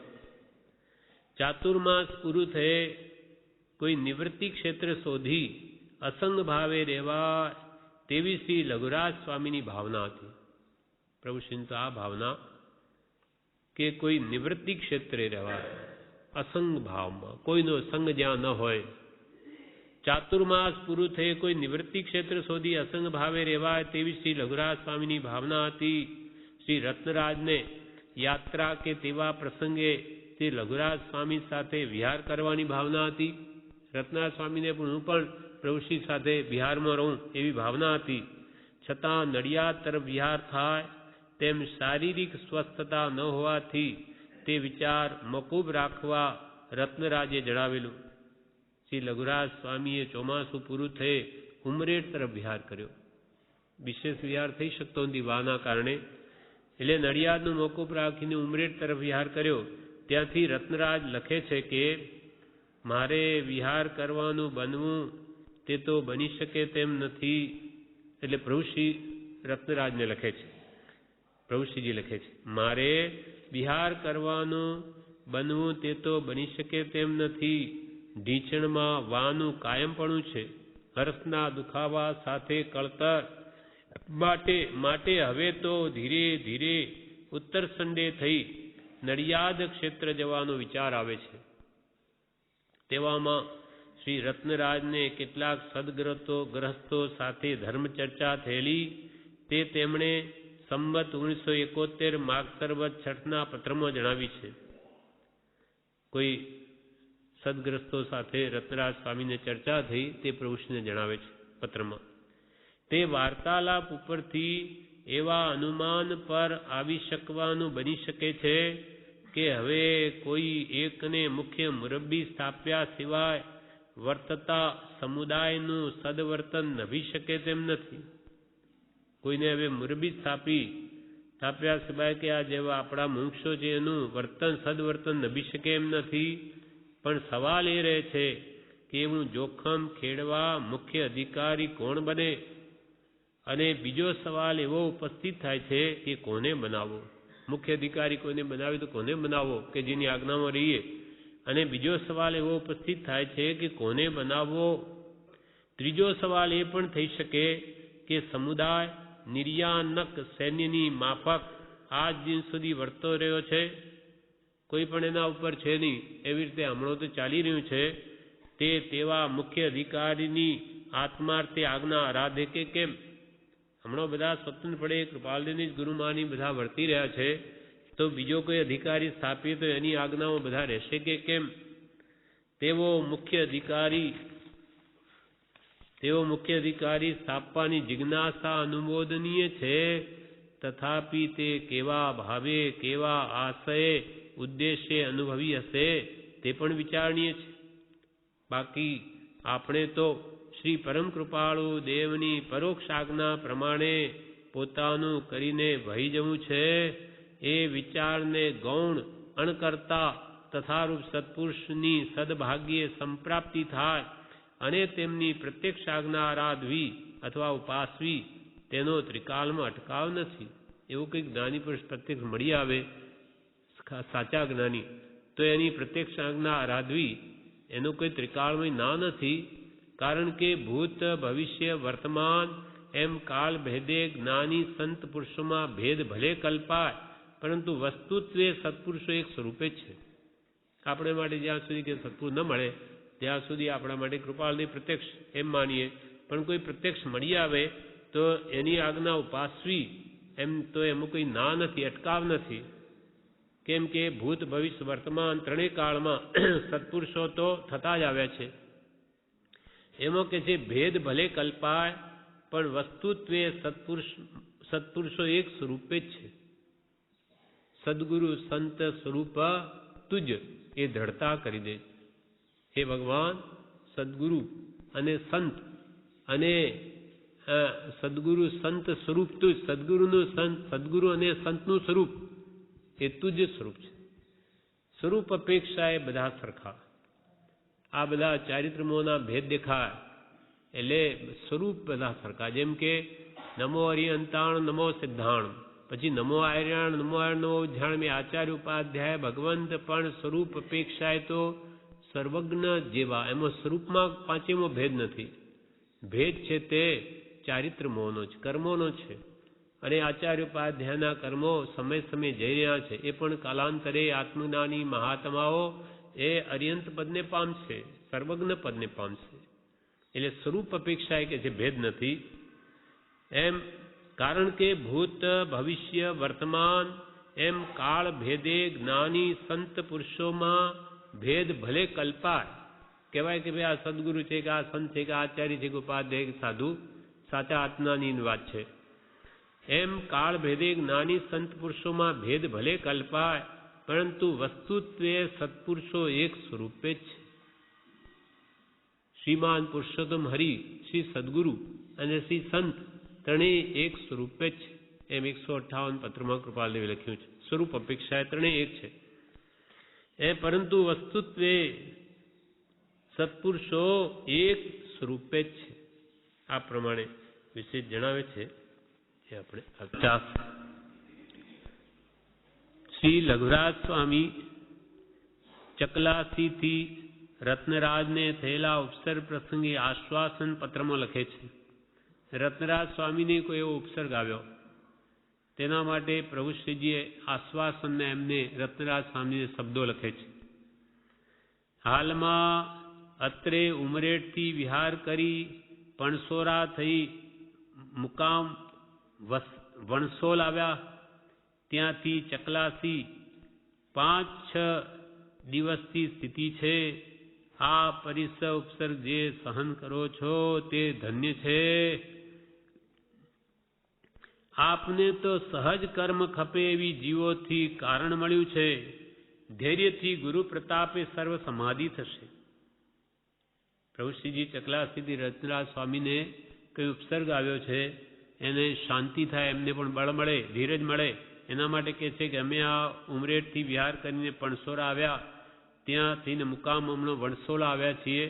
ચાતુર્માસ પૂરું થયે કોઈ નિવૃત્તિ ક્ષેત્ર શોધી અસંગ ભાવે રહેવા તેવી શ્રી લઘુરાજ સ્વામીની ભાવના હતી. પ્રભુશ્રીની તો આ ભાવના કે કોઈ નિવૃત્તિ ક્ષેત્રે રહેવા, અસંગ ભાવમાં, કોઈનો સંગ જ્યાં ન હોય. ચાતુર્માસ પૂરું થયે કોઈ નિવૃત્તિ ક્ષેત્ર શોધી અસંગ ભાવે રહેવા તેવી શ્રી લઘુરાજ સ્વામીની ભાવના હતી. શ્રી રત્નરાજને યાત્રા કે તેવા પ્રસંગે શ્રી લઘુરાજ સ્વામી સાથે વિહાર કરવાની ભાવના હતી. રત્નરાજ સ્વામીને પણ હું પણ પ્રભુશ્રી સાથે વિહારમાં રહું એવી ભાવના હતી. છતાં નડિયાદ તરફ વિહાર થાય તેમ શારીરિક સ્વસ્થતા ન હોવાથી તે વિચાર મોકૂફ રાખવા રત્નરાજે જણાવેલું. શ્રી લઘુરાજ સ્વામીએ ચોમાસું પૂરું થયે ઉમરેઠ તરફ વિહાર કર્યો. વિશેષ વિહાર થઈ શકતો નથી વાના કારણે, એટલે નડિયાદનું મોકૂફ રાખીને ઉમરેઠ તરફ વિહાર કર્યો. ત્યાંથી રત્નરાજ લખે છે કે મારે વિહાર કરવાનું બનવું તે તો બની શકે તેમ નથી. એટલે પ્રભુશ્રી રત્નરાજને લખે છે, પ્રભુશ્રીજી લખે છે, મારે વિહાર કરવાનું બનવું તે તો બની શકે તેમ નથી. ઢીંચણમાં વાનું કાયમપણું છે. હર્ષના દુખાવા સાથે કળતર માટે હવે તો ધીરે ધીરે ઉત્તર સંડે થઈ નડિયાદ ક્ષેત્ર જવાનો વિચાર આવે છે. તેવામાં શ્રી રત્નરાજને કેટલાક સદગ્રસ્તો સાથે ધર્મચર્ચા થયેલી તે તેમણે સંમત 1971 માગસરવદ છઠના પત્રમાં જણાવી છે. કોઈ સદગ્રસ્તો સાથે રત્નરાજ સ્વામીને ચર્ચા થઈ તે પ્રભુશ્રીને જણાવે છે પત્રમાં. તે વાર્તાલાપ ઉપરથી એવા અનુમાન પર આવી શકવાનું બની શકે છે કે હવે કોઈ એકને મુખ્ય મુરબ્બી સ્થાપ્યા સિવાય વર્તતા સમુદાયનું સદવર્તન નભી શકે તેમ નથી. કોઈને હવે મુરબ્બી સ્થાપ્યા સિવાય કે આ જેવા આપણા મુમુક્ષો છે એનું સદવર્તન નભી શકે એમ નથી. પણ સવાલ એ રહે છે કે એવું જોખમ ખેડવા મુખ્ય અધિકારી કોણ બને? અને બીજો સવાલ એવો ઉપસ્થિત થાય છે કે કોને બનાવવો? મુખ્ય અધિકારી કોઈને બનાવે તો કોને બનાવવો કે જેની આજ્ઞામાં રહીએ? અને બીજો સવાલ એવો ઉપસ્થિત થાય છે કે કોને બનાવવો? ત્રીજો સવાલ એ પણ થઈ શકે કે સમુદાય નિર્યાનક સૈન્યની માફક આજ દિન સુધી વર્તો રહ્યો છે. કોઈ પણ એના ઉપર છે નહીં, એવી રીતે હમણાં તો ચાલી રહ્યું છે. તેવા મુખ્ય અધિકારીની આત્માર્થે આજ્ઞા આરાધે કે કેમ? હમણાં બધા સ્વતંત્રપણે કૃપાલદેવની ગુરુમાની બધા વર્તી રહ્યા છે, તો બીજો કોઈ અધિકારી સ્થાપીએ તો એની આજ્ઞાઓ બધા રહેશે કે કેમ? તેવો મુખ્ય અધિકારી સ્થાપવાની જિજ્ઞાસા અનુમોદનીય છે. તથાપિ તે કેવા ભાવે, કેવા આશયે, ઉદ્દેશ્ય અનુભવી હશે તે પણ વિચારણીય છે. બાકી આપણે તો શ્રી પરમ કૃપાળુ દેવની પરોક્ષ આજ્ઞા પ્રમાણે પોતાનું કરીને વહી જવું છે. એ વિચારને ગૌણ અણકર્તા તથારૂપ સત્પુરુષની સદભાગ્યે સંપ્રાપ્તિ થાય અને તેમની પ્રત્યક્ષ આજ્ઞા આરાધવી અથવા ઉપાસવી તેનો ત્રિકાલમાં અટકાવ નથી. એવું કંઈક જ્ઞાની પુરુષ પ્રત્યક્ષ મળી આવે, સાચા જ્ઞાની, તો એની પ્રત્યક્ષ આજ્ઞા આરાધવી એનું કોઈ ત્રિકાળમય ના નથી. કારણ કે ભૂત ભવિષ્ય વર્તમાન એમ કાળ ભેદે જ્ઞાની સંત પુરુષોમાં ભેદ ભલે કલ્પાય, પરંતુ વસ્તુત્વે સત્પુરુષો એક સ્વરૂપે જ છે. આપણે માટે જ્યાં સુધી કે સત્પુરુષ ન મળે ત્યાં સુધી આપણા માટે કૃપાળની પ્રત્યક્ષ એમ માનીએ. પણ કોઈ પ્રત્યક્ષ મળી આવે તો એની આજ્ઞા ઉપાસવી એમ તો એમાં કોઈ ના નથી, અટકાવ નથી. કેમ કે ભૂત ભવિષ્ય વર્તમાન ત્રણેય કાળમાં સત્પુરુષો તો થતા જ આવ્યા છે. એમાં કે જે ભેદ ભલે કલ્પાય પણ વસ્તુત્વે સત્પુરુષો એક સ્વરૂપે જ છે. સદગુરુ સંત સ્વરૂપ તુજ એ દ્રઢતા કરી દે. હે ભગવાન, સદગુરુ અને સંત અને સદગુરુ સંત સ્વરૂપ તુજ, સદગુરુ અને સંતનું સ્વરૂપ એ તુજ સ્વરૂપ છે. સ્વરૂપ અપેક્ષા એ બધા સરખા. આ બધા ચારિત્રમોના ભેદ દેખાય એટલે સ્વરૂપ બધા સરખા. જેમ કે નમો હરિઅંતાણ નમો સિદ્ધાણ, પછી નમો આર્યાણ નમો ધ્યાન મેં આચાર્ય ઉપાધ્યાય ભગવંત પણ સ્વરૂપ અપેક્ષાએ તો સર્વજ્ઞ જેવા. એમાં સ્વરૂપમાં પાંચેમો ભેદ નથી. ભેદ છે તે ચારિત્રમોનો જ, કર્મોનો છે. અને આચાર્ય ઉપાધ્યાયના કર્મો સમય સમય જઈ રહ્યા છે. એ પણ કાલાંતરે આત્મજ્ઞાની મહાત્માઓ એ અર્યંત પદને પામશે, સર્વજ્ઞ પદને પામશે. એટલે સ્વરૂપ અપેક્ષા કે જે ભેદ નથી એમ. કારણ કે ભૂત ભવિષ્ય વર્તમાન એમ કાળ ભેદે જ્ઞાની સંત પુરુષોમાં ભેદ ભલે કલ્પાય. કહેવાય કે ભાઈ આ સદગુરુ છે કે આ સંત છે કે આચાર્ય છે કે ઉપાધ્યાય કે સાધુ સાચા આત્માની વાત છે. એમ કાળ ભેદે જ્ઞાની સંત પુરુષોમાં ભેદ ભલે કલ્પાય, પરંતુ વસ્તુત્વે સત્પુરુષો એક સ્વરૂપે જ છે. શ્રીમાન પુરુષોત્તમ હરિ, શ્રી સદગુરુ અને શ્રી સંત ત્રણેય એક સ્વરૂપે જ છે. એમ 158 પત્રમાં કૃપાલદેવે લખ્યું છે. સ્વરૂપ અપેક્ષા ત્રણેય એક છે. પરંતુ વસ્તુત્વે સત્પુરુષો એક સ્વરૂપે જ છે. આ પ્રમાણે વિશે જણાવે છે. આપણે શ્રી લઘુરાજ સ્વામી ચકલાસીથી રત્નરાજને થયેલા ઉપસર્ગ પ્રસંગે આશ્વાસન પત્રમાં લખે છે. રત્નરાજ સ્વામીને કોઈ એવો ઉપસર્ગ આવ્યો તેના માટે પ્રભુશ્રીજીએ આશ્વાસનને એમને રત્નરાજ સ્વામીને શબ્દો લખે છે. હાલમાં અત્રે ઉમરેઠથી વિહાર કરી પણસોરા થઈ મુકામ વણસોલ આવ્યા. ત્યાંથી ચકલાસી 5-6 દિવસથી સ્થિતિ છે. આ પરિસ ઉપસર્ગ જે સહન કરો છો તે ધન્ય છે. આપને તો સહજ કર્મ ખપે એવી જીવોથી કારણ મળ્યું છે. ધૈર્યથી ગુરુ પ્રતાપે સર્વ સમાધિ થશે. પ્રભુશ્રીજી ચકલાસીથી રત્નરાજ સ્વામીને કઈ ઉપસર્ગ આવ્યો છે એને શાંતિ થાય, એમને પણ બળ મળે, ધીરજ મળે, એના માટે કહે છે કે અમે આ ઉમરેઠથી વિહાર કરીને પણસોરા આવ્યા, ત્યાંથી મુકામ હમણાં વણસોલા આવ્યા છીએ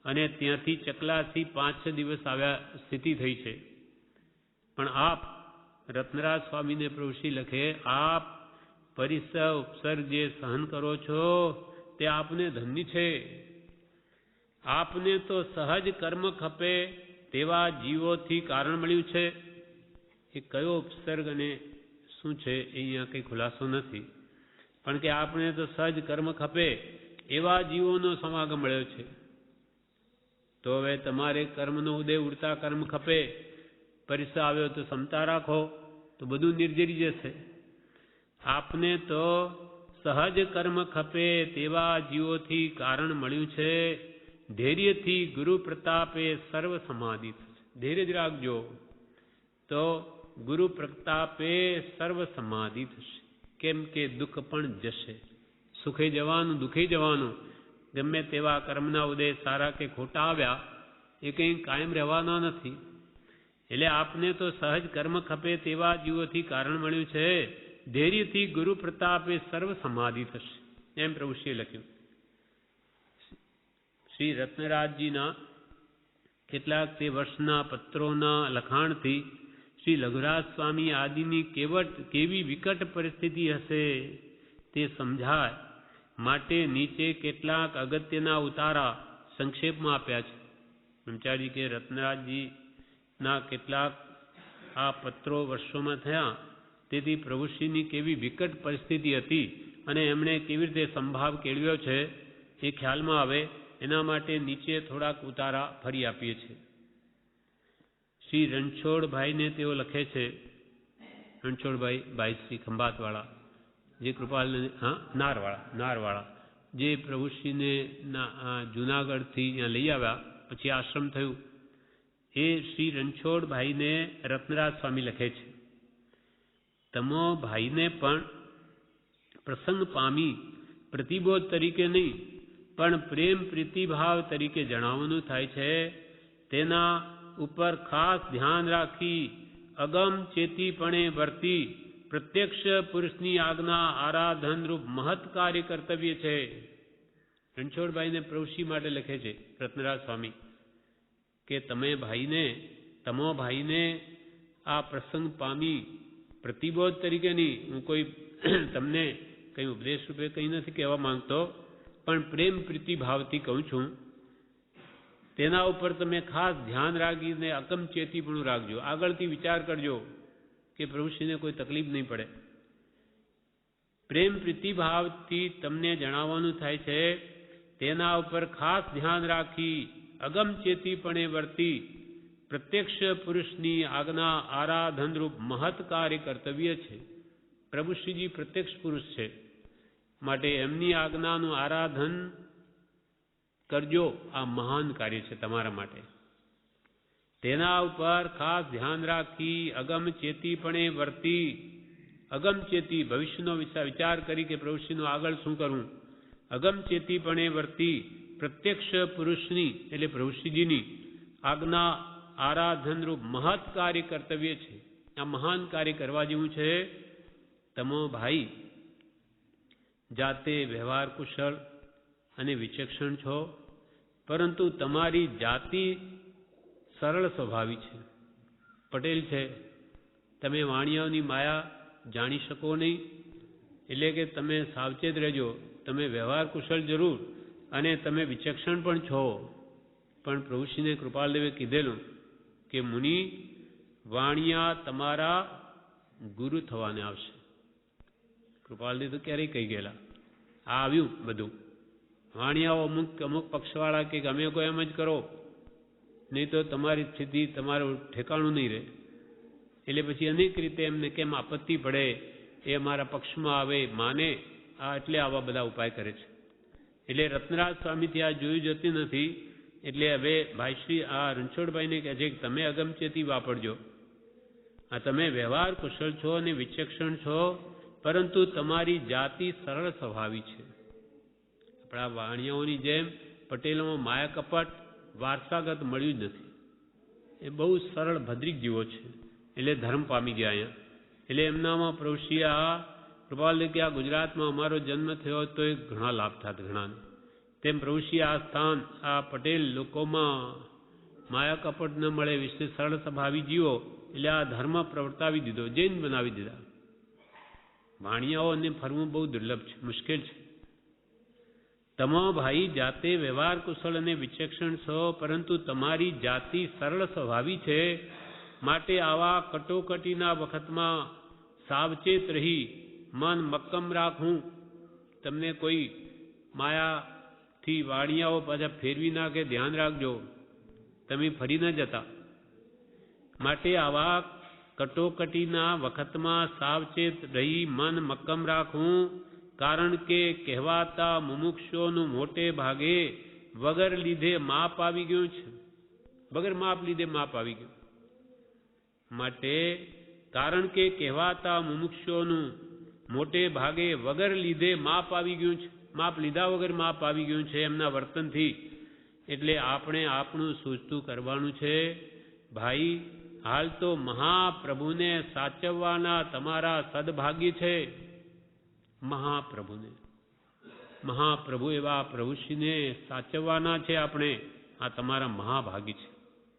અને ત્યાંથી ચકલાસી 5-6 દિવસ આવ્યા સ્થિતિ થઈ છે. પણ આપ રત્નરાજ સ્વામીને પ્રભુશ્રી લખે, આપ પરિસ ઉપસર્ગ જે સહન કરો છો તે આપને ધન્ય છે. આપને તો સહજ કર્મ ખપે તેવા જીવોથી કારણ મળ્યું છે. એ કયો ઉપસર્ગ અને શું છે એ અહીંયા કંઈ ખુલાસો નથી, પણ કે આપણે તો સહજ કર્મ ખપે એવા જીવોનો સમાગમ મળ્યો છે. તો હવે તમારે કર્મનો ઉદય ઉડતા કર્મ ખપે, પરિસ આવ્યો તો ક્ષમતા રાખો તો બધું નિર્જરી જશે. આપને તો સહજ કર્મ ખપે તેવા જીવોથી કારણ મળ્યું છે. ધૈર્યથી ગુરુ પ્રતાપે સર્વ સમાધિ થશે. ધૈર્ય જ રાખજો તો ગુરુ પ્રતાપે સર્વ સમાધિ થશે. કેમ કે દુઃખ પણ જશે, સુખે જવાનું, દુઃખે જવાનું. ગમે તેવા કર્મના ઉદય સારા કે ખોટા આવ્યા એ કંઈ કાયમ રહેવાના નથી. એટલે આપને તો સહજ કર્મ ખપે તેવા જીવોથી કારણ મળ્યું છે. ધૈર્યથી ગુરુ પ્રતાપે સર્વ સમાધિ થશે. એમ પ્રભુશ્રીએ લખ્યું. શ્રી રત્નરાજજીના કેટલાક તે વર્ષના પત્રોના લખાણથી શ્રી લઘુરાજ સ્વામી આદિની કેવી વિકટ પરિસ્થિતિ હશે તે સમજાય માટે નીચે કેટલાક અગત્યના ઉતારા સંક્ષેપમાં આપ્યા છે. બ્રહ્મચારી કે રત્નરાજજીના કેટલાક આ પત્રો વર્ષોમાં થયા, તેથી પ્રભુશ્રીની કેવી વિકટ પરિસ્થિતિ હતી અને એમણે કેવી રીતે સંભાવ કેળવ્યો છે એ ખ્યાલમાં આવે એના માટે નીચે થોડાક ઉતારા ફરી આપીએ છીએ. શ્રી રણછોડભાઈને તેઓ લખે છે, રણછોડભાઈ શ્રી ખંભાતવાળા, જે કૃપાલ નારવાળા, જે પ્રભુશ્રીને જુનાગઢથી ત્યાં લઈ આવ્યા પછી આશ્રમ થયું, એ શ્રી રણછોડભાઈને રત્નરાજ સ્વામી લખે છે, તમો ભાઈને પણ પ્રસંગ પામી પ્રતિબોધ તરીકે નહીં પણ પ્રેમ પ્રીતિભાવ તરીકે જણાવવાનું થાય છે. તેના ઉપર ખાસ ધ્યાન રાખી અગમ ચેતીપણે વર્તી પ્રત્યક્ષ પુરુષની આજ્ઞા આરાધનરૂપ મહત્ કાર્ય કર્તવ્ય છે. રણછોડભાઈને પ્રભુશ્રી માટે લખે છે રત્નરાજ સ્વામી કે તમો ભાઈને આ પ્રસંગ પામી પ્રતિબોધ તરીકે નહીં, હું કોઈ તમને કંઈ ઉપદેશ રૂપે કંઈ નથી કહેવા માંગતો, પણ પ્રેમ પ્રીતિ ભાવથી કહું છું. તેના ઉપર તમે ખાસ ધ્યાન રાખીને અકમચેતીપણું રાખજો. આગળથી વિચાર કરજો કે પ્રભુશ્રીને કોઈ તકલીફ નહીં પડે. પ્રેમ પ્રીતિભાવથી તમને જણાવવાનું થાય છે, તેના ઉપર ખાસ ધ્યાન રાખી અગમચેતીપણે વર્તી પ્રત્યક્ષ પુરુષની આજ્ઞા આરાધનરૂપ મહત્ કાર્ય કર્તવ્ય છે. પ્રભુશ્રીજી પ્રત્યક્ષ પુરુષ છે, માટે એમની આજ્ઞાનું આરાધન કરજો. આ મહાન કાર્ય છે તમારા માટે. તેના ઉપર ખાસ ધ્યાન રાખી અગમચેતીપણે વર્તી, અગમચેતી ભવિષ્યનો વિચાર કરી કે પ્રભુશ્રીનું આગળ શું કરવું, અગમચેતીપણે વર્તી પ્રત્યક્ષ પુરુષની એટલે પ્રભુશ્રીજીની આજ્ઞા આરાધનરૂપ મહત્ કાર્ય કર્તવ્ય છે. આ મહાન કાર્ય કરવા જેવું છે. તમો ભાઈ જાતે વ્યવહાર કુશળ અને વિચક્ષણ છો, પરંતુ તમારી જાતિ સરળ સ્વભાવી છે, પટેલ છે. તમે વાણિયાઓની માયા જાણી શકો નહીં, એટલે કે તમે સાવચેત રહેજો. તમે વ્યવહાર કુશળ જરૂર અને તમે વિચક્ષણ પણ છો, પણ પ્રભુશ્રીને કૃપાલદેવે કીધેલું કે મુનિ વાણિયા તમારા ગુરુ થવાને આવશે. કૃપાલજી તો ક્યારેય કહી ગયેલા. આ આવ્યું બધું. વાણિયાઓ અમુક પક્ષવાળા કે અમે કોઈ એમ જ કરો, નહીં તો તમારી સ્થિતિ તમારું ઠેકાણું નહીં રહે. એટલે પછી અનેક રીતે એમને કેમ આપત્તિ પડે, એ અમારા પક્ષમાં આવે, માને, આ એટલે આવા બધા ઉપાય કરે છે. એટલે રત્નરાજ સ્વામીથી આ જોયું જતી નથી. એટલે હવે ભાઈશ્રી આ રણછોડભાઈને કહે છે કે તમે અગમચેતી વાપરજો. આ તમે વ્યવહાર કુશળ છો અને વિચક્ષણ છો, પરંતુ તમારી જાતિ સરળ સ્વભાવી છે. આપણા વાણિયાઓની જેમ પટેલોમાં માયા કપટ વારસાગત મળ્યું જ નથી. એ બહુ સરળ ભદ્રિક જીવો છે. એટલે ધર્મ પામી ગયા અહીંયા. એટલે એમનામાં પ્રભુશ્રીએ આ કૃપાલજી કે આ ગુજરાતમાં અમારો જન્મ થયો તો એ ઘણા લાભ થાત ઘણાને. તેમ પ્રભુશ્રીએ આ સ્થાન આ પટેલ લોકોમાં માયા કપટ ન મળે, વિશે સરળ સ્વભાવી જીવો, એટલે આ ધર્મ પ્રવર્તાવી દીધો, જૈન બનાવી દીધા. વાણિયાઓને ફરવું બહુ દુર્લભ છે, મુશ્કેલ છે. તમા ભાઈ જાતે વ્યવહાર કુશળ અને વિચક્ષણ છો, પરંતુ તમારી જાતિ સરળ સ્વભાવી છે. માટે આવા કટોકટીના વખતમાં સાવચેત રહી મન મક્કમ રાખવું. તમને કોઈ માયાથી વાણિયાઓ પાછા ફેરવી નાખે, ધ્યાન રાખજો, તમે ફરી ન જતા. માટે આવા કટોકટીના વખતમાં સાવચેત રહી મન મક્કમ રાખવું. કારણ કે કહેવાતા મુમુક્ષોનું મોટે ભાગે વગર લીધે માપ આવી ગયું છે. વગર માપ લીધે માપ આવી ગયું. માટે કારણ કે કહેવાતા મુમુક્ષોનું મોટે ભાગે વગર લીધે માપ આવી ગયું છે. માપ લીધા વગર માપ આવી ગયું છે એમના વર્તનથી. એટલે આપણે આપણું સૂચતું કરવાનું છે. ભાઈ, હાલ તો મહાપ્રભુને સાચવવાના તમારા સદભાગ્ય છે. મહાપ્રભુ એવા પ્રભુશ્રીને સાચવવાના છે આપણે. આ તમારા મહાભાગ્ય છે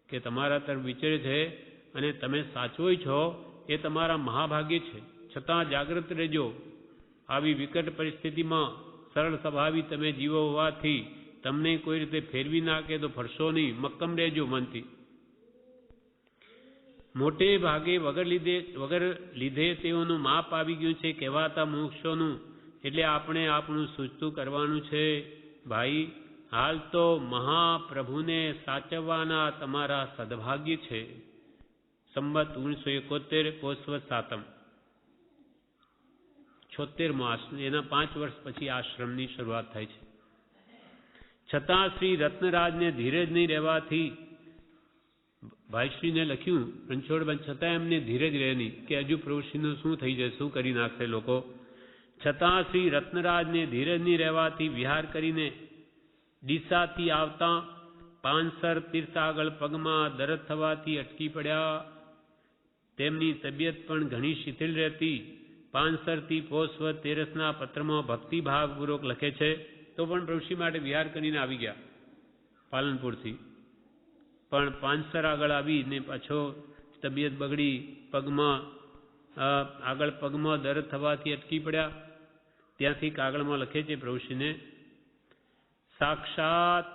કે તમારા તરફ વિચરે છે અને તમે સાચવો છો, એ તમારા મહાભાગ્ય છે. છતાં જાગૃત રહેજો. આવી વિકટ પરિસ્થિતિમાં સરળ સ્વભાવી તમે જીવો હોવાથી તમને કોઈ રીતે ફેરવી નાખે તો ફરશો નહીં. મક્કમ રહેજો મનથી. મોટે ભાગે વગર લીધે તેઓનું માપ આવી ગયું છે કહેવાતા મોક્ષોનું. એટલે આપણે આપણું સૂચતું કરવાનું છે. ભાઈ, હાલ તો મહાપ્રભુને સાચવવાના તમારા સદભાગ્ય છે. સંવત 1971 પોષવદ 7 76મો આશ્રમ. એના 5 વર્ષ પછી આશ્રમની શરૂઆત થાય છે. છતાં શ્રી રત્નરાજને ધીરજ નહીં રહેવાથી ભાઈશ્રીને લખ્યું રણછોડભાઈ, છતાં એમને ધીરજ રહે નહીં કે હજુ પ્રભુશ્રીનું શું થઈ જશે, શું કરી નાખશે લોકો. છતાં શ્રી રત્નરાજને ધીરજ નહીં રહેવાથી વિહાર કરીને ડીસાથી આવતા પાંસર તીર્થ આગળ પગમાં દર્દ થવાથી અટકી પડ્યા. તેમની તબિયત પણ ઘણી શિથિલ રહેતી. પાંસરથી પોષવદ 13ના પત્રમાં ભક્તિભાવપૂર્વક લખે છે. તો પણ પ્રભુશ્રી માટે વિહાર કરીને આવી ગયા પાલનપુરથી. પણ પાંસર આગળ આવીને પાછો તબિયત બગડી, પગમાં આગળ પગમાં દર્દ થવાથી અટકી પડ્યા. ત્યાંથી કાગળમાં લખે છે પ્રભુશ્રીને, સાક્ષાત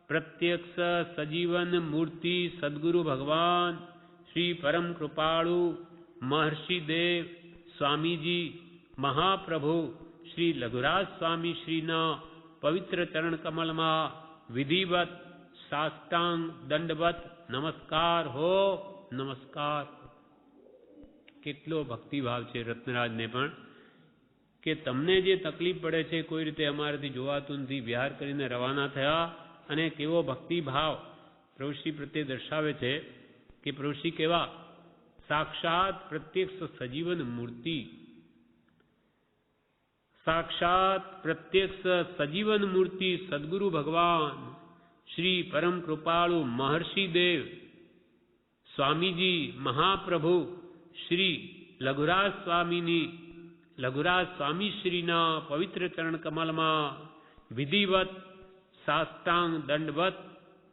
પ્રત્યક્ષ સજીવન મૂર્તિ સદગુરુ ભગવાન શ્રી પરમ કૃપાળુ મહર્ષિ દેવ સ્વામીજી મહાપ્રભુ શ્રી લઘુરાજ સ્વામી શ્રીના પવિત્ર ચરણ કમલમાં વિધિવત સાષ્ટાંગ દંડવત નમસ્કાર હો, નમસ્કાર. કેટલો ભક્તિભાવ છે રત્નરાજને પણ કે તમને જે તકલીફ પડે છે કોઈ રીતે અમારાથી જોવાતું નથી. વિહાર કરીને રવાના થયા અને કેવો ભક્તિભાવ પ્રભુશ્રી પ્રત્યે દર્શાવે છે કે પ્રભુશ્રી કેવા સાક્ષાત પ્રત્યક્ષ સજીવન મૂર્તિ, સાક્ષાત પ્રત્યક્ષ સજીવન મૂર્તિ સદગુરુ ભગવાન શ્રી પરમ કૃપાળુ મહર્ષિ દેવ સ્વામીજી મહાપ્રભુ શ્રી લઘુરાજ સ્વામી શ્રીના પવિત્ર ચરણ કમલમાં વિધિવત સાષ્ટાંગ દંડવત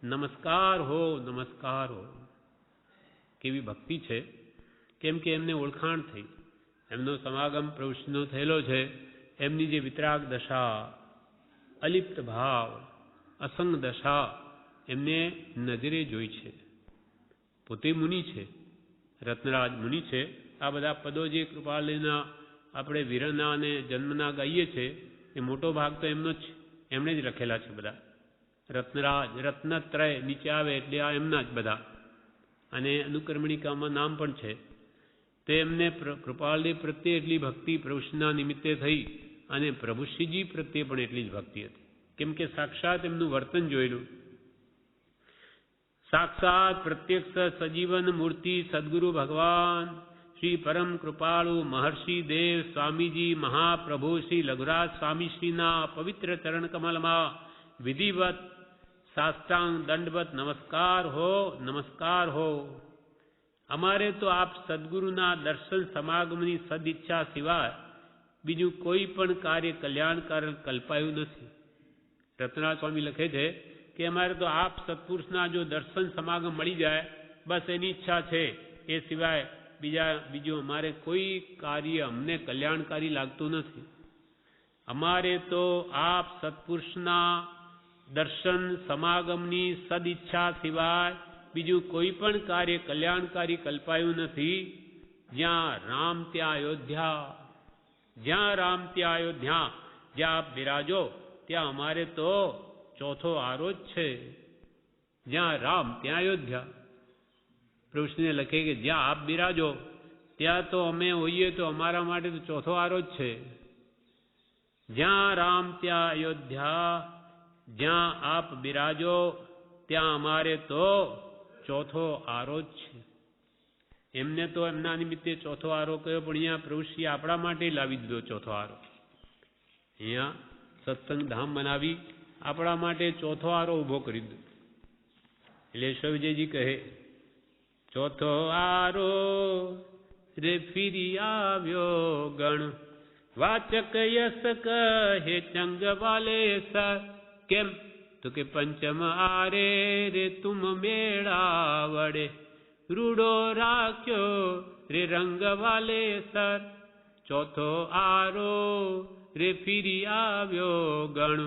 નમસ્કાર હો, નમસ્કાર હો. કેવી ભક્તિ છે. કેમ કે એમને ઓળખાણ થઈ, એમનો સમાગમ પ્રભુશ્રીનો થયેલો છે. એમની જે વિતરાગ દશા, અલિપ્ત ભાવ, અસંગ દશા એમને નજરે જોઈ છે. પોતે મુનિ છે, રત્નરાજ મુનિ છે, આ બધા પદો જે કૃપાળુના આપણે વીરના અને જન્મના ગાઈએ છીએ એ મોટો ભાગ તો એમનો જ છે, એમણે જ લખેલા છે બધા. રત્નરાજ, રત્નત્રય નીચે આવે એટલે આ એમના જ બધા, અને અનુકર્મણિકામાં નામ પણ છે. તે એમને કૃપાળદેવ પ્રત્યે એટલી ભક્તિ પ્રભુશ્રીના નિમિત્તે થઈ અને પ્રભુશ્રીજી પ્રત્યે પણ એટલી જ ભક્તિ હતી, કેમ કે સાક્ષાત એમનું વર્તન જોયેલું. સાક્ષાત પ્રત્યક્ષ સજીવન મૂર્તિ સદગુરુ ભગવાન શ્રી પરમ કૃપાળુ મહર્ષિ દેવ સ્વામીજી મહાપ્રભુ શ્રી લઘુરાજ સ્વામીશ્રીના પવિત્ર ચરણ કમલમાં વિધિવત સાષ્ટાંગ દંડવત નમસ્કાર હો. અમારે તો આપ સદગુરુના દર્શન સમાગમની સદઈચ્છા સિવાય બીજું કોઈ પણ કાર્ય કલ્યાણકારક કલ્પાયું નથી. રત્નાથ સ્વામી લખે છે કે અમારે તો આપ સત્પુરુષના જો દર્શન સમાગમ મળી જાય બસ એની ઈચ્છા છે, એ સિવાય બીજું અમારે કોઈ કાર્ય અમને કલ્યાણકારી લાગતું નથી. અમારે તો આપ સત્પુરુષના દર્શન સમાગમની સદઈચ્છા સિવાય બીજું કોઈ પણ કાર્ય કલ્યાણકારી કલ્પાયું નથી. જ્યાં રામ ત્યાં અયોધ્યા, જ્યાં રામ ત્યાં અયોધ્યા, જ્યાં આપ બિરાજો ત્યાં અમારે તો ચોથો આરો જ છે. જ્યાં રામ ત્યાં અયોધ્યા. પ્રભુશ્રીને લખે કે જ્યાં આપ બિરાજો ત્યાં તો અમે હોઈએ તો અમારા માટે તો ચોથો આરો જ છે. જ્યાં રામ ત્યાં અયોધ્યા, જ્યાં આપ બિરાજો ત્યાં અમારે તો ચોથો આરો જ છે. એમને તો એમના નિમિત્તે ચોથો આરો કયો, પણ અહીંયા પ્રભુશ્રી આપણા માટે લાવી દીધો ચોથો આરો. અહીંયા સત્સંગ ધામ બનાવી આપણા માટે ચોથો આરો ઊભો કરી દીધો. એટલે શિવજીજી કહે ચોથો આરો રે ફીરી આવ્યો ગણ, વાચક યસ કહે ચંગ વાલે સર. કેમ તો કે પંચમ આરે રે તુમ મેળા વડે, રૂડો રાખ્યો રે રંગ વાલે સર. ચોથો આરો રે ફીરી આવ્યો ગણ,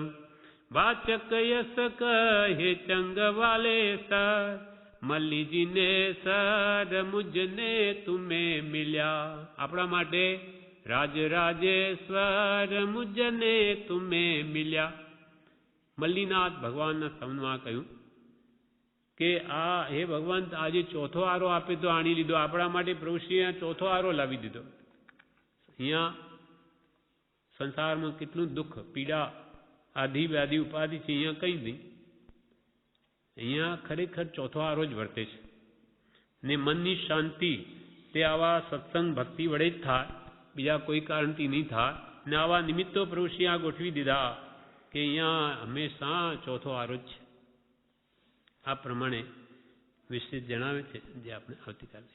વાચક યસ કહે ચંગ વાલે સર. મલ્લીજીને સર મુજને તુમે મિલ્યા. આપણા માટે રાજ રાજેશ્વર મુજને તુમે મિલ્યા. મલ્લીનાથ ભગવાનના સ્તવનમાં કહ્યું કે આ હે ભગવાન આજે ચોથો આરો આપે તો આણી લીધો, આપણા માટે પ્રભુશ્રીએ ચોથો આરો લાવી દીધો. અહીંયા સંસારમાં કેટલું દુઃખ પીડા આધિ વ્યાધિ ઉપાધિ છે, અહીંયા કંઈ નહીં. અહીંયા ખરેખર ચોથો આરો જ વર્તે છે. ને મનની શાંતિ તે આવા સત્સંગ ભક્તિ વડે જ થાય, બીજા કોઈ કારણથી નહીં થાય. ને આવા નિમિત્તો પ્રભુશ્રીએ આ ગોઠવી દીધા કે અહીંયા હંમેશા ચોથો આરો જ છે. આ પ્રમાણે વિશે જણાવે છે, જે આપણે આવતીકાલે